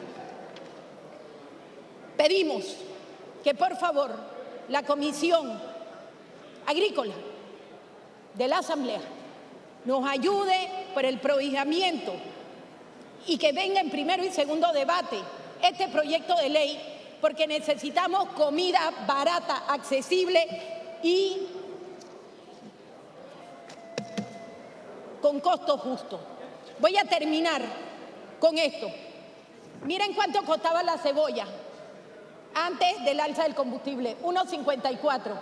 S13: Pedimos que por favor la Comisión Agrícola de la Asamblea nos ayude por el prohijamiento y que venga en primero y segundo debate este proyecto de ley, porque necesitamos comida barata, accesible y con costo justo. Voy a terminar con esto. Miren cuánto costaba la cebolla antes del alza del combustible, 1.54.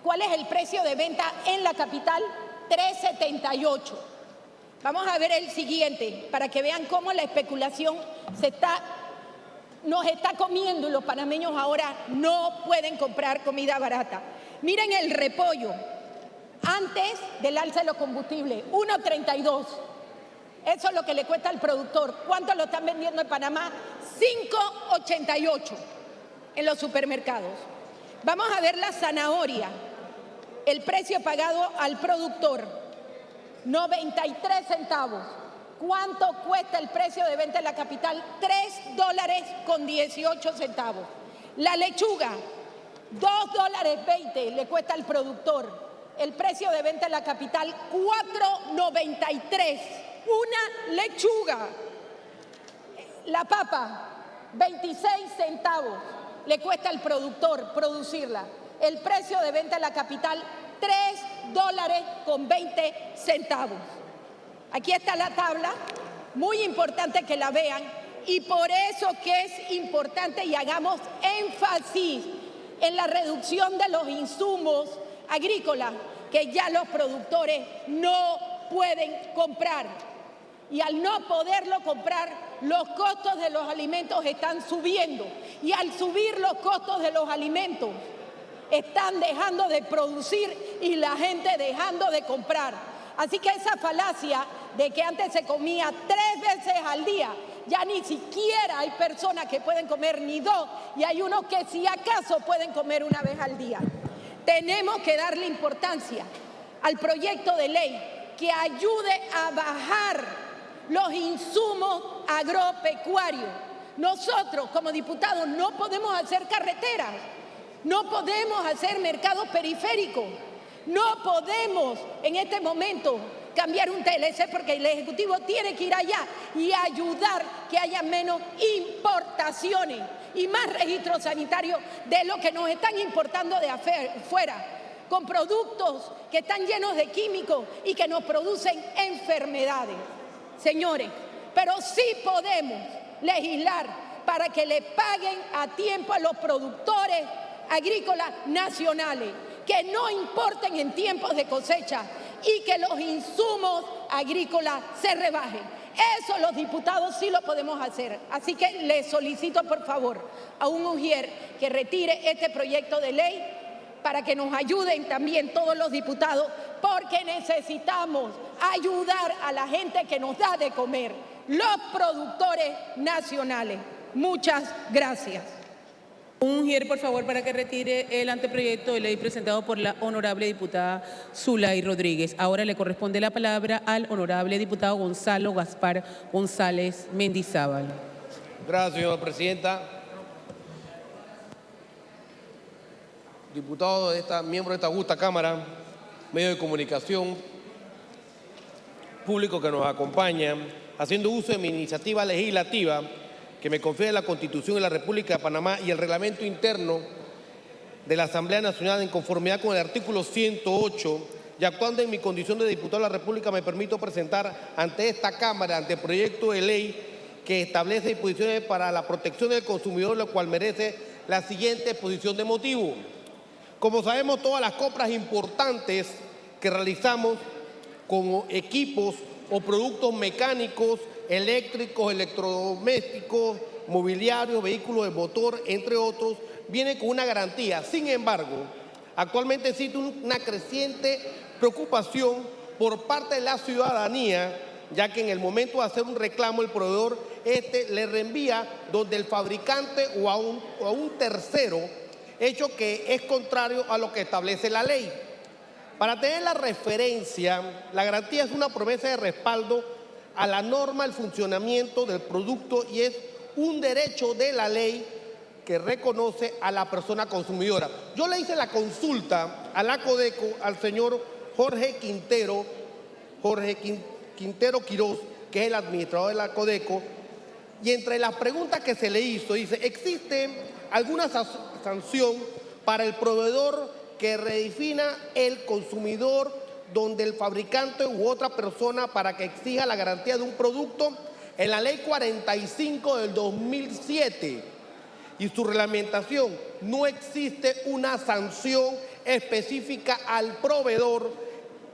S13: ¿Cuál es el precio de venta en la capital? 3.78. Vamos a ver el siguiente, para que vean cómo la especulación nos está comiendo y los panameños ahora no pueden comprar comida barata. Miren el repollo, antes del alza de los combustibles, 1.32. Eso es lo que le cuesta al productor. ¿Cuánto lo están vendiendo en Panamá? 5.88 en los supermercados. Vamos a ver la zanahoria. El precio pagado al productor, 93 centavos. ¿Cuánto cuesta el precio de venta en la capital? $3.18. La lechuga, $2.20 le cuesta al productor. El precio de venta en la capital, $4.93. Una lechuga. La papa, 26 centavos le cuesta al productor producirla. El precio de venta en la capital, $3.20. Aquí está la tabla, muy importante que la vean, y por eso que es importante y hagamos énfasis en la reducción de los insumos agrícolas que ya los productores no pueden comprar. Y al no poderlo comprar, los costos de los alimentos están subiendo. Y al subir los costos de los alimentos, están dejando de producir y la gente dejando de comprar. Así que esa falacia de que antes se comía 3 veces al día, ya ni siquiera hay personas que pueden comer ni 2, y hay unos que si acaso pueden comer 1 vez al día. Tenemos que darle importancia al proyecto de ley que ayude a bajar los insumos agropecuarios. Nosotros como diputados no podemos hacer carreteras, no podemos hacer mercados periféricos, no podemos en este momento cambiar un TLC, porque el Ejecutivo tiene que ir allá y ayudar que haya menos importaciones y más registros sanitarios de lo que nos están importando de afuera, con productos que están llenos de químicos y que nos producen enfermedades. Señores, pero sí podemos legislar para que le paguen a tiempo a los productores agrícolas nacionales, que no importen en tiempos de cosecha y que los insumos agrícolas se rebajen. Eso los diputados sí lo podemos hacer. Así que les solicito por favor a un ujier que retire este proyecto de ley para que nos ayuden también todos los diputados, porque necesitamos ayudar a la gente que nos da de comer, los productores nacionales. Muchas gracias.
S5: Un ujier, por favor, para que retire el anteproyecto de ley presentado por la honorable diputada Zulay Rodríguez. Ahora le corresponde la palabra al honorable diputado Gonzalo Gaspar González Mendizábal.
S21: Gracias, señora presidenta. Diputado miembro de esta augusta Cámara, medios de comunicación, público que nos acompaña, haciendo uso de mi iniciativa legislativa que me confiere la Constitución de la República de Panamá y el reglamento interno de la Asamblea Nacional en conformidad con el artículo 108, y actuando en mi condición de diputado de la República, me permito presentar ante esta Cámara anteproyecto de ley que establece disposiciones para la protección del consumidor, lo cual merece la siguiente exposición de motivo. Como sabemos, todas las compras importantes que realizamos con equipos o productos mecánicos, eléctricos, electrodomésticos, mobiliarios, vehículos de motor, entre otros, viene con una garantía. Sin embargo, actualmente existe una creciente preocupación por parte de la ciudadanía, ya que en el momento de hacer un reclamo el proveedor le reenvía donde el fabricante o a un tercero, hecho que es contrario a lo que establece la ley. Para tener la referencia, la garantía es una promesa de respaldo a la norma, al funcionamiento del producto y es un derecho de la ley que reconoce a la persona consumidora. Yo le hice la consulta a la Codeco, al señor Jorge Quintero Quiroz, que es el administrador de la Codeco, y entre las preguntas que se le hizo, dice, ¿existe alguna sanción para el proveedor que redefina el consumidor donde el fabricante u otra persona para que exija la garantía de un producto? En la Ley 45 del 2007 y su reglamentación no existe una sanción específica al proveedor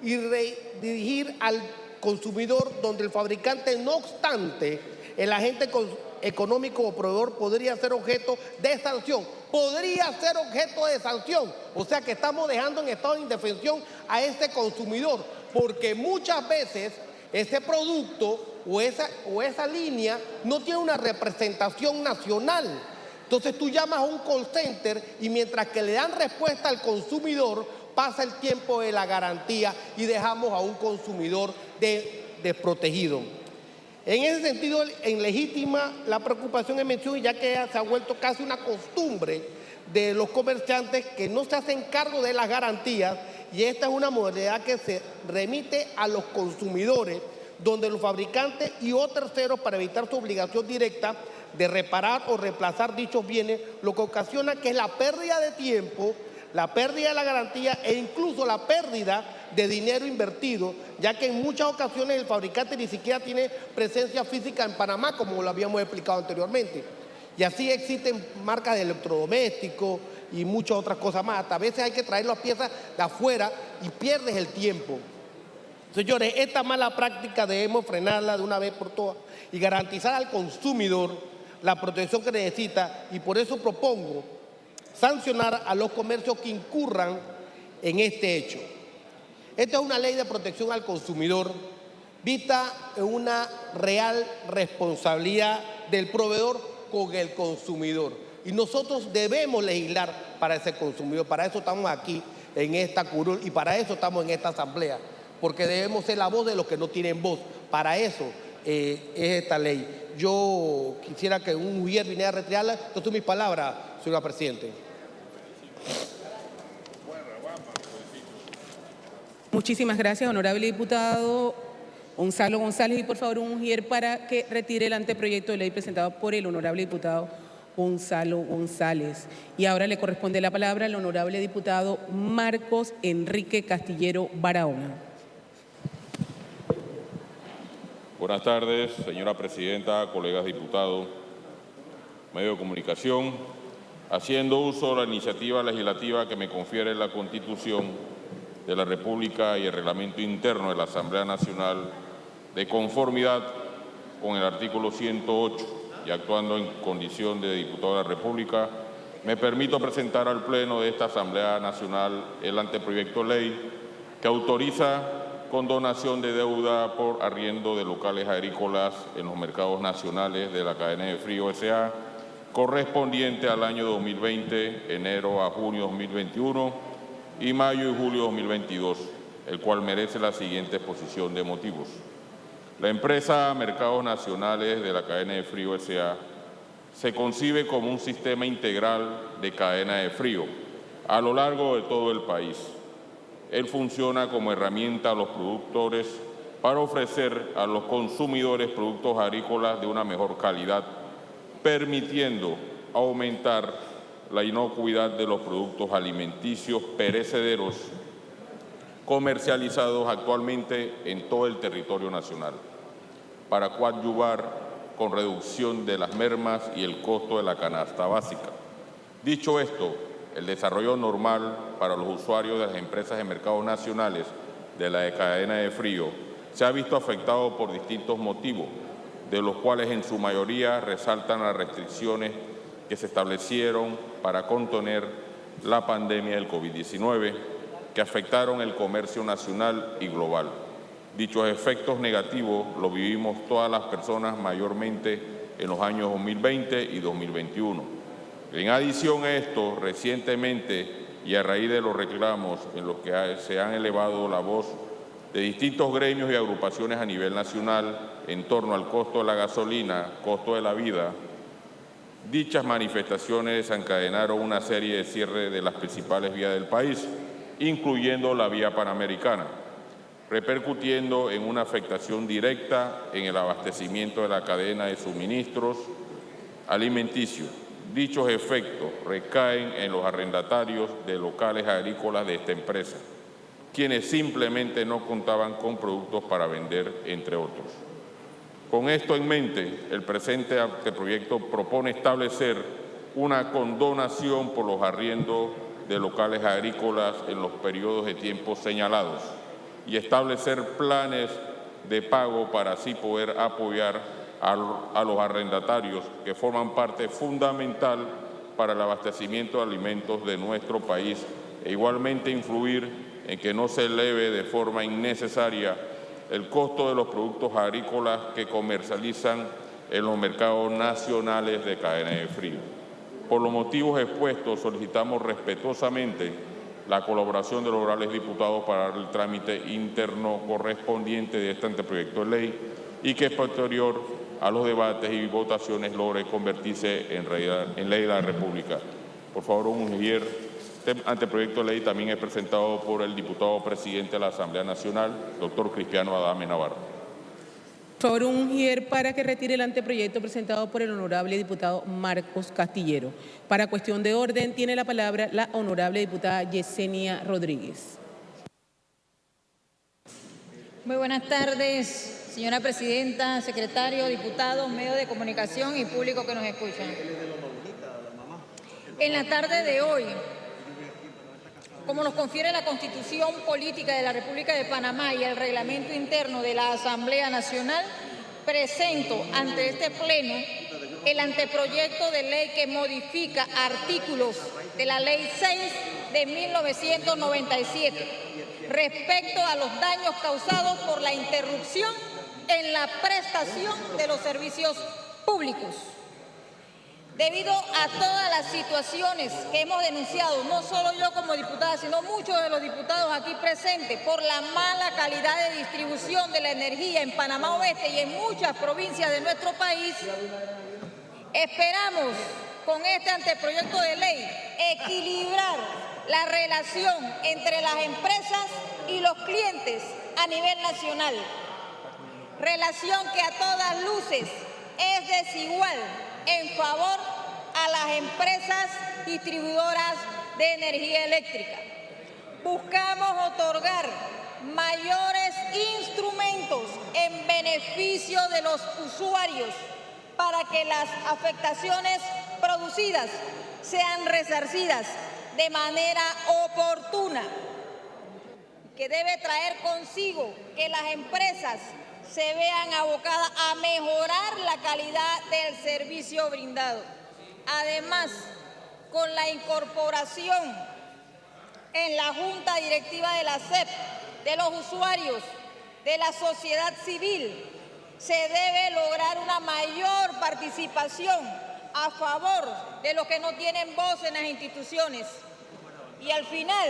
S21: y redirigir al consumidor donde el fabricante, no obstante, el agente económico o proveedor podría ser objeto de sanción. Podría ser objeto de sanción. O sea que estamos dejando en estado de indefensión a este consumidor, porque muchas veces ese producto o esa línea no tiene una representación nacional. Entonces tú llamas a un call center y mientras que le dan respuesta al consumidor, pasa el tiempo de la garantía y dejamos a un consumidor desprotegido. En ese sentido, en legítima la preocupación en mención, ya que se ha vuelto casi una costumbre de los comerciantes que no se hacen cargo de las garantías, y esta es una modalidad que se remite a los consumidores, donde los fabricantes y o terceros, para evitar su obligación directa de reparar o reemplazar dichos bienes, lo que ocasiona que es la pérdida de tiempo, la pérdida de la garantía e incluso la pérdida de dinero invertido, ya que en muchas ocasiones el fabricante ni siquiera tiene presencia física en Panamá, como lo habíamos explicado anteriormente. Y así existen marcas de electrodomésticos y muchas otras cosas más. Hasta a veces hay que traer las piezas de afuera y pierdes el tiempo. Señores, esta mala práctica debemos frenarla de una vez por todas y garantizar al consumidor la protección que necesita, y por eso propongo sancionar a los comercios que incurran en este hecho. Esta es una ley de protección al consumidor vista en una real responsabilidad del proveedor con el consumidor. Y nosotros debemos legislar para ese consumidor. Para eso estamos aquí en esta curul y para eso estamos en esta asamblea. Porque debemos ser la voz de los que no tienen voz. Para eso es esta ley. Yo quisiera que un mujer viniera a retirarla. Estas son mis palabras, señora Presidente.
S5: Muchísimas gracias, honorable diputado Gonzalo González. Y por favor, un mujer para que retire el anteproyecto de ley presentado por el honorable diputado Gonzalo González. Y ahora le corresponde la palabra al honorable diputado Marcos Enrique Castillero Barahona.
S7: Buenas tardes, señora presidenta, colegas diputados, medios de comunicación. Haciendo uso de la iniciativa legislativa que me confiere la Constitución de la República y el reglamento interno de la Asamblea Nacional, de conformidad con el artículo 108 y actuando en condición de diputado de la República, me permito presentar al Pleno de esta Asamblea Nacional el anteproyecto de ley que autoriza condonación de deuda por arriendo de locales agrícolas en los mercados nacionales de la cadena de frío S.A., correspondiente al año 2020, enero a junio 2021 y mayo y julio 2022, el cual merece la siguiente exposición de motivos. La empresa Mercados Nacionales de la cadena de frío S.A. se concibe como un sistema integral de cadena de frío a lo largo de todo el país. Él funciona como herramienta a los productores para ofrecer a los consumidores productos agrícolas de una mejor calidad, permitiendo aumentar la inocuidad de los productos alimenticios perecederos comercializados actualmente en todo el territorio nacional, para coadyuvar con reducción de las mermas y el costo de la canasta básica. Dicho esto, el desarrollo normal para los usuarios de las empresas de mercados nacionales de la cadena de frío se ha visto afectado por distintos motivos, de los cuales en su mayoría resaltan las restricciones que se establecieron para contener la pandemia del COVID-19, que afectaron el comercio nacional y global. Dichos efectos negativos los vivimos todas las personas mayormente en los años 2020 y 2021. En adición a esto, recientemente y a raíz de los reclamos en los que se han elevado la voz de distintos gremios y agrupaciones a nivel nacional en torno al costo de la gasolina, costo de la vida, dichas manifestaciones desencadenaron una serie de cierres de las principales vías del país, incluyendo la vía panamericana, repercutiendo en una afectación directa en el abastecimiento de la cadena de suministros alimenticios. Dichos efectos recaen en los arrendatarios de locales agrícolas de esta empresa, quienes simplemente no contaban con productos para vender, entre otros. Con esto en mente, el presente anteproyecto propone establecer una condonación por los arriendos de locales agrícolas en los periodos de tiempo señalados y establecer planes de pago para así poder apoyar a los arrendatarios que forman parte fundamental para el abastecimiento de alimentos de nuestro país e igualmente influir en que no se eleve de forma innecesaria el costo de los productos agrícolas que comercializan en los mercados nacionales de cadena de frío. Por los motivos expuestos, solicitamos respetuosamente la colaboración de los honorables diputados para el trámite interno correspondiente de este anteproyecto de ley y que posterior a los debates y votaciones logre convertirse en ley de la República. Por favor, un ujier. Este anteproyecto de ley también es presentado por el diputado presidente de la Asamblea Nacional, doctor Cristiano Adames Navarro.
S5: Por favor, un ujier para que retire el anteproyecto presentado por el honorable diputado Marcos Castillero. Para cuestión de orden, tiene la palabra la honorable diputada Yesenia Rodríguez.
S9: Muy buenas tardes, señora presidenta, secretario, diputados, medios de comunicación y público que nos escuchan. En la tarde de hoy, como nos confiere la Constitución Política de la República de Panamá y el Reglamento Interno de la Asamblea Nacional, presento ante este Pleno el anteproyecto de ley que modifica artículos de la Ley 6 de 1997 respecto a los daños causados por la interrupción en la prestación de los servicios públicos. Debido a todas las situaciones que hemos denunciado, no solo yo como diputada, sino muchos de los diputados aquí presentes, por la mala calidad de distribución de la energía en Panamá Oeste y en muchas provincias de nuestro país, esperamos con este anteproyecto de ley equilibrar la relación entre las empresas y los clientes a nivel nacional. Relación que a todas luces es desigual en favor a las empresas distribuidoras de energía eléctrica. Buscamos otorgar mayores instrumentos en beneficio de los usuarios para que las afectaciones producidas sean resarcidas de manera oportuna, que debe traer consigo que las empresas se vean abocadas a mejorar la calidad del servicio brindado. Además, con la incorporación en la Junta Directiva de la SEP de los usuarios de la sociedad civil, se debe lograr una mayor participación a favor de los que no tienen voz en las instituciones y al final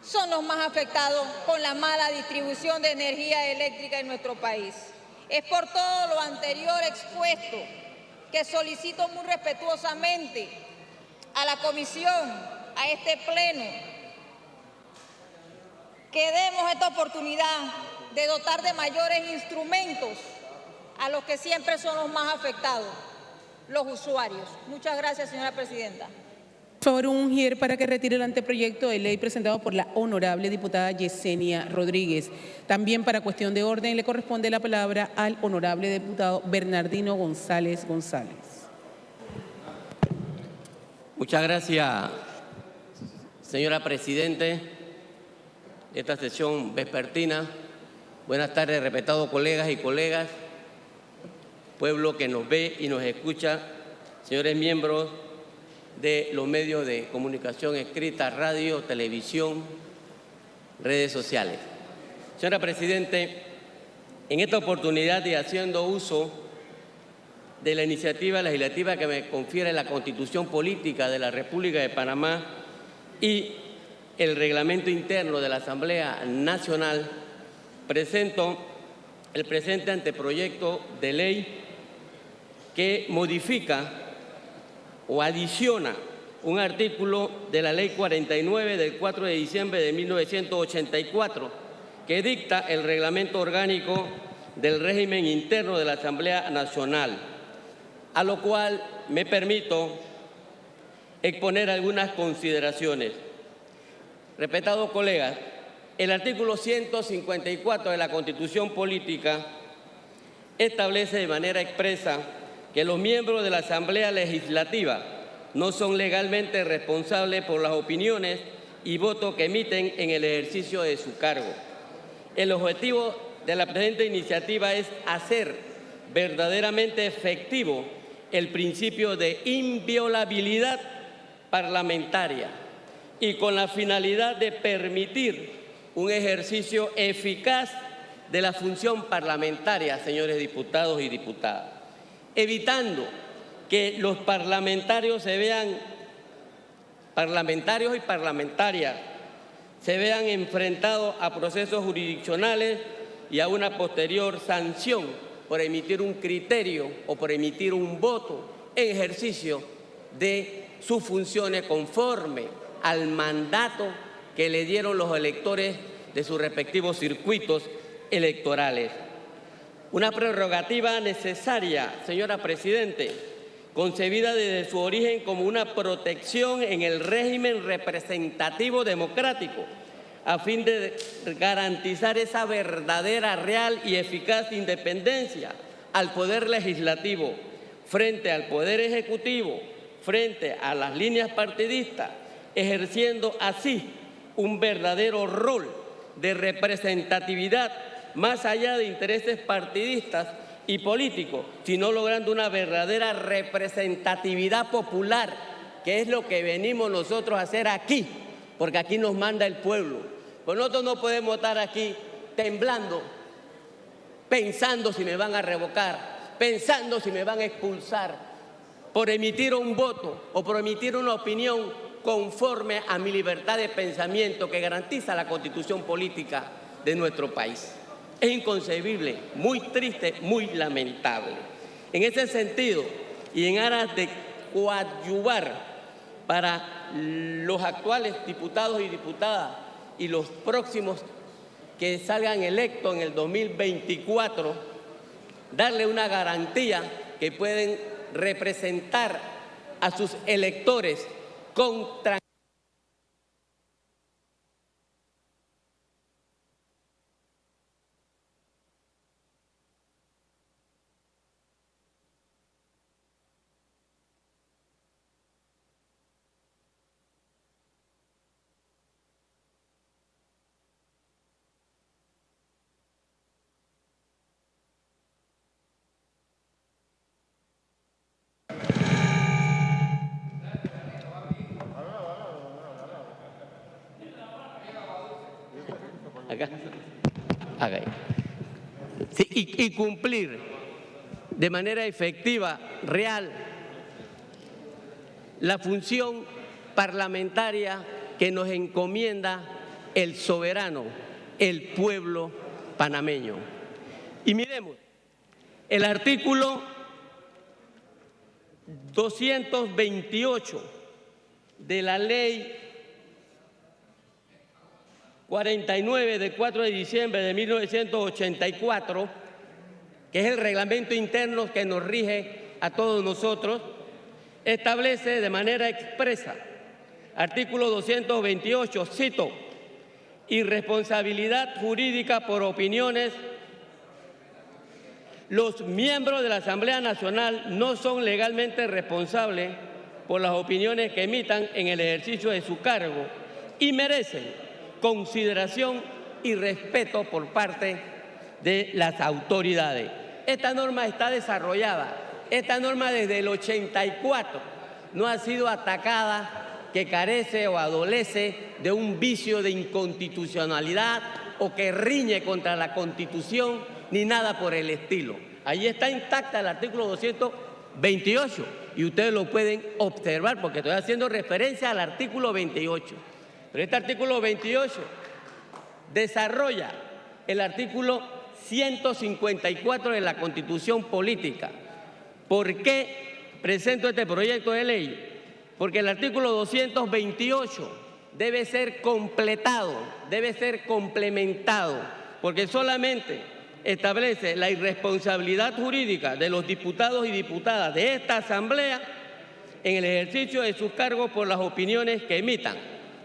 S9: son los más afectados con la mala distribución de energía eléctrica en nuestro país. Es por todo lo anterior expuesto que solicito muy respetuosamente a la comisión, a este pleno, que demos esta oportunidad de dotar de mayores instrumentos a los que siempre son los más afectados, los usuarios. Muchas gracias, señora presidenta.
S5: Por favor, un ujier para que retire el anteproyecto de ley presentado por la honorable diputada Yesenia Rodríguez. También para cuestión de orden le corresponde la palabra al honorable diputado Bernardino González González.
S22: Muchas gracias, señora presidente. Esta sesión vespertina Buenas tardes, respetados colegas y colegas, pueblo que nos ve y nos escucha, señores miembros de los medios de comunicación escrita, radio, televisión, redes sociales. Señora Presidente, en esta oportunidad y haciendo uso de la iniciativa legislativa que me confiere la Constitución Política de la República de Panamá y el reglamento interno de la Asamblea Nacional, presento el presente anteproyecto de ley que modifica o adiciona un artículo de la Ley 49 del 4 de diciembre de 1984 que dicta el reglamento orgánico del régimen interno de la Asamblea Nacional, a lo cual me permito exponer algunas consideraciones. Respetados colegas, el artículo 154 de la Constitución Política establece de manera expresa que los miembros de la Asamblea Legislativa no son legalmente responsables por las opiniones y votos que emiten en el ejercicio de su cargo. El objetivo de la presente iniciativa es hacer verdaderamente efectivo el principio de inviolabilidad parlamentaria y con la finalidad de permitir un ejercicio eficaz de la función parlamentaria, señores diputados y diputadas, evitando que los parlamentarios parlamentarios y parlamentarias se vean enfrentados a procesos jurisdiccionales y a una posterior sanción por emitir un criterio o por emitir un voto en ejercicio de sus funciones conforme al mandato que le dieron los electores de sus respectivos circuitos electorales. Una prerrogativa necesaria, señora Presidente, concebida desde su origen como una protección en el régimen representativo democrático, a fin de garantizar esa verdadera, real y eficaz independencia al Poder Legislativo frente al Poder Ejecutivo, frente a las líneas partidistas, ejerciendo así un verdadero rol de representatividad más allá de intereses partidistas y políticos, sino logrando una verdadera representatividad popular, que es lo que venimos nosotros a hacer aquí, porque aquí nos manda el pueblo. Pues nosotros no podemos estar aquí temblando, pensando si me van a revocar, pensando si me van a expulsar, por emitir un voto o por emitir una opinión conforme a mi libertad de pensamiento que garantiza la Constitución Política de nuestro país. Es inconcebible, muy triste, muy lamentable. En ese sentido, y en aras de coadyuvar para los actuales diputados y diputadas y los próximos que salgan electos en el 2024, darle una garantía que pueden representar a sus electores con tranquilidad. Sí, y cumplir de manera efectiva, real, la función parlamentaria que nos encomienda el soberano, el pueblo panameño. Y miremos, el artículo 228 de la Ley 49 del 4 de diciembre de 1984, que es el reglamento interno que nos rige a todos nosotros, establece de manera expresa, artículo 228, cito, irresponsabilidad jurídica por opiniones. Los miembros de la Asamblea Nacional no son legalmente responsables por las opiniones que emitan en el ejercicio de su cargo y merecen consideración y respeto por parte de las autoridades. Esta norma está desarrollada, esta norma desde el 84 no ha sido atacada, que carece o adolece de un vicio de inconstitucionalidad o que riñe contra la Constitución, ni nada por el estilo. Ahí está intacta el artículo 228 y ustedes lo pueden observar porque estoy haciendo referencia al artículo 28. Pero este artículo 28 desarrolla el artículo 154 de la Constitución Política. ¿Por qué presento este proyecto de ley? Porque el artículo 228 debe ser completado, debe ser complementado, porque solamente establece la irresponsabilidad jurídica de los diputados y diputadas de esta Asamblea en el ejercicio de sus cargos por las opiniones que emitan.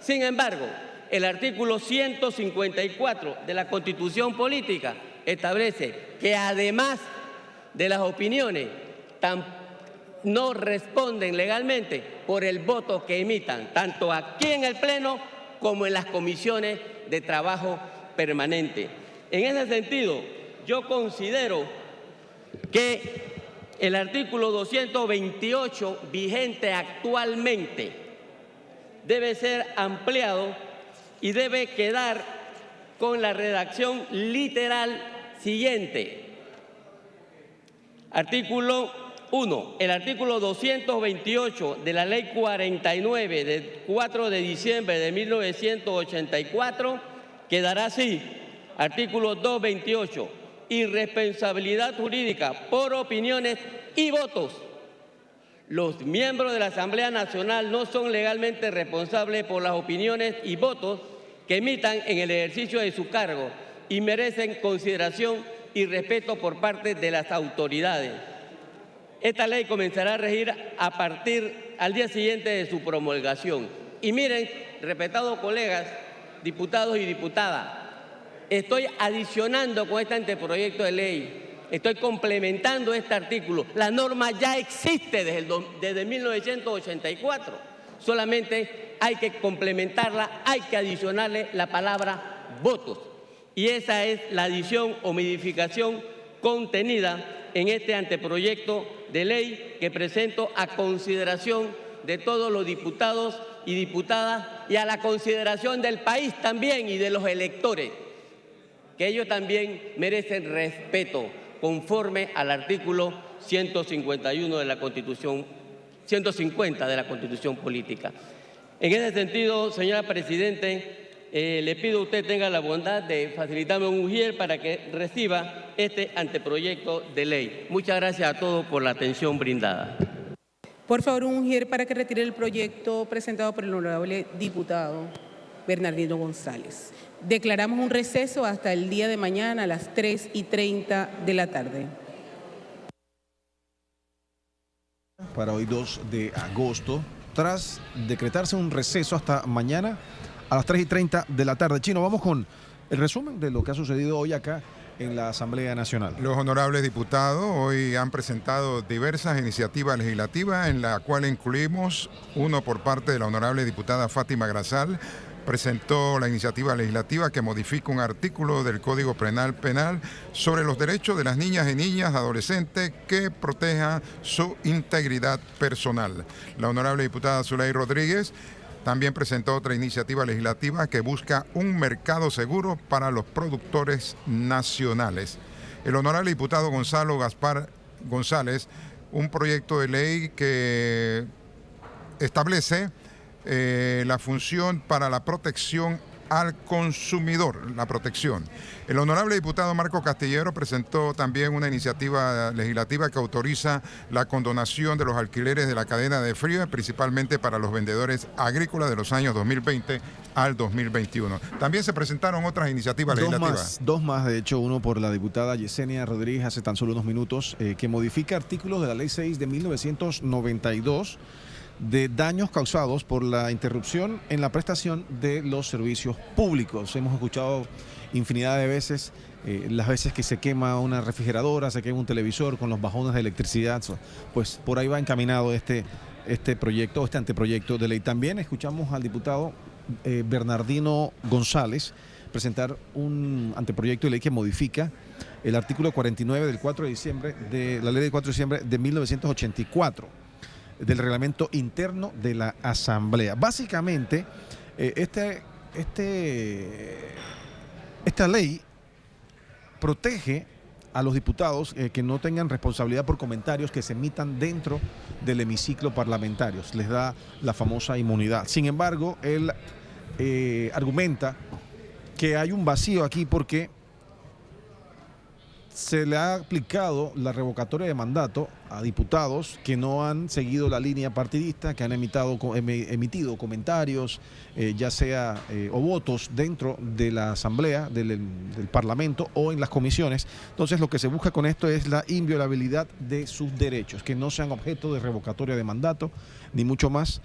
S22: Sin embargo, el artículo 154 de la Constitución Política establece que además de las opiniones no responden legalmente por el voto que emitan, tanto aquí en el Pleno como en las comisiones de trabajo permanente. En ese sentido, yo considero que el artículo 228 vigente actualmente debe ser ampliado y debe quedar con la redacción literal siguiente. Artículo 1. El artículo 228 de la Ley 49 del 4 de diciembre de 1984 quedará así. Artículo 228. Irresponsabilidad jurídica por opiniones y votos. Los miembros de la Asamblea Nacional no son legalmente responsables por las opiniones y votos que emitan en el ejercicio de su cargo y merecen consideración y respeto por parte de las autoridades. Esta ley comenzará a regir a partir al día siguiente de su promulgación. Y miren, respetados colegas, diputados y diputadas, estoy adicionando con este anteproyecto de ley, estoy complementando este artículo. La norma ya existe desde 1984, solamente hay que complementarla, hay que adicionarle la palabra votos. Y esa es la adición o modificación contenida en este anteproyecto de ley que presento a consideración de todos los diputados y diputadas y a la consideración del país también y de los electores, que ellos también merecen respeto conforme al artículo 151 de la Constitución, 150 de la Constitución Política. En ese sentido, señora Presidente, le pido a usted tenga la bondad de facilitarme un ujier para que reciba este anteproyecto de ley. Muchas gracias a todos por la atención brindada.
S5: Por favor, un ujier para que retire el proyecto presentado por el honorable diputado Bernardino González. Declaramos un receso hasta el día de mañana a las 3:30 de la tarde.
S1: Para hoy 2 de agosto, tras decretarse un receso hasta mañana a las 3:30 de la tarde. Chino, vamos con el resumen de lo que ha sucedido hoy acá en la Asamblea Nacional.
S3: Los honorables diputados hoy han presentado diversas iniciativas legislativas, en la cual incluimos uno por parte de la honorable diputada Fátima Grasal. Presentó la iniciativa legislativa que modifica un artículo del Código Penal sobre los derechos de las niñas y niñas adolescentes que proteja su integridad personal. La honorable diputada Zuley Rodríguez también presentó otra iniciativa legislativa que busca un mercado seguro para los productores nacionales. El honorable diputado Gonzalo Gaspar González, un proyecto de ley que establece la función para la protección al consumidor, la protección. El honorable diputado Marco Castillero presentó también una iniciativa legislativa que autoriza la condonación de los alquileres de la cadena de frío, principalmente para los vendedores agrícolas de los años 2020 al 2021. También se presentaron otras iniciativas legislativas.
S1: Dos más, de hecho, uno por la diputada Yesenia Rodríguez hace tan solo unos minutos, que modifica artículos de la Ley 6 de 1992 de daños causados por la interrupción en la prestación de los servicios públicos. Hemos escuchado infinidad de veces, las veces que se quema una refrigeradora, se quema un televisor con los bajones de electricidad, pues por ahí va encaminado este proyecto, este anteproyecto de ley. También escuchamos al diputado Bernardino González presentar un anteproyecto de ley que modifica el artículo 49 del 4 de diciembre de la ley del 4 de diciembre de 1984 del reglamento interno de la Asamblea. Básicamente, esta ley protege a los diputados que no tengan responsabilidad por comentarios que se emitan dentro del hemiciclo parlamentario. Les da la famosa inmunidad. Sin embargo, él argumenta que hay un vacío aquí porque se le ha aplicado la revocatoria de mandato a diputados que no han seguido la línea partidista, que han emitido comentarios, ya sea o votos dentro de la Asamblea, del Parlamento o en las comisiones. Entonces lo que se busca con esto es la inviolabilidad de sus derechos, que no sean objeto de revocatoria de mandato, ni mucho más,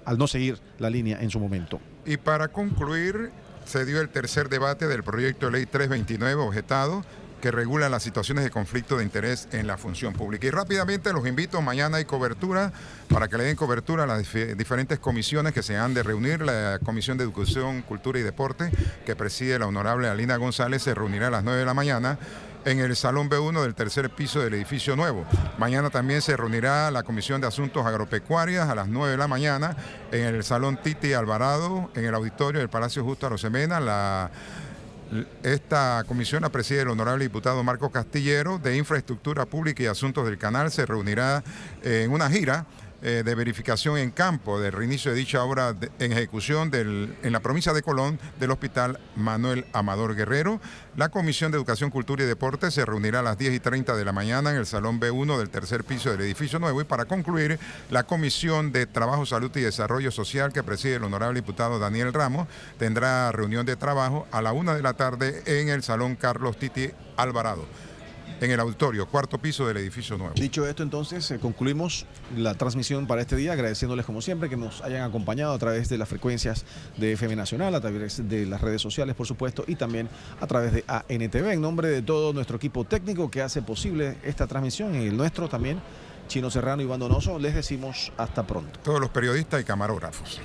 S1: al no seguir la línea en su momento.
S3: Y para concluir, se dio el tercer debate del proyecto de ley 329 objetado, que regula las situaciones de conflicto de interés en la función pública. Y rápidamente los invito, mañana hay cobertura, para que le den cobertura a las diferentes comisiones que se han de reunir. La Comisión de Educación, Cultura y Deporte, que preside la honorable Alina González, se reunirá a las 9 de la mañana en el Salón B1 del tercer piso del edificio nuevo. Mañana también se reunirá la Comisión de Asuntos Agropecuarios a las 9 de la mañana en el Salón Titi Alvarado, en el auditorio del Palacio Justo Arosemena. Esta comisión la preside el honorable diputado Marcos Castillero de Infraestructura Pública y Asuntos del Canal. Se reunirá en una gira de verificación en campo del reinicio de dicha obra en ejecución en la provincia de Colón del Hospital Manuel Amador Guerrero. La Comisión de Educación, Cultura y Deporte se reunirá a las 10:30 de la mañana en el Salón B1 del tercer piso del edificio nuevo. Y para concluir, la Comisión de Trabajo, Salud y Desarrollo Social, que preside el honorable diputado Daniel Ramos, tendrá reunión de trabajo a la 1 de la tarde en el Salón Carlos Titi Alvarado, en el auditorio, cuarto piso del edificio nuevo.
S1: Dicho esto, entonces, concluimos la transmisión para este día, agradeciéndoles como siempre que nos hayan acompañado a través de las frecuencias de FM Nacional, a través de las redes sociales, por supuesto, y también a través de ANTV. En nombre de todo nuestro equipo técnico que hace posible esta transmisión, y el nuestro también, Chino Serrano y Iván Donoso, les decimos hasta pronto.
S3: Todos los periodistas y camarógrafos.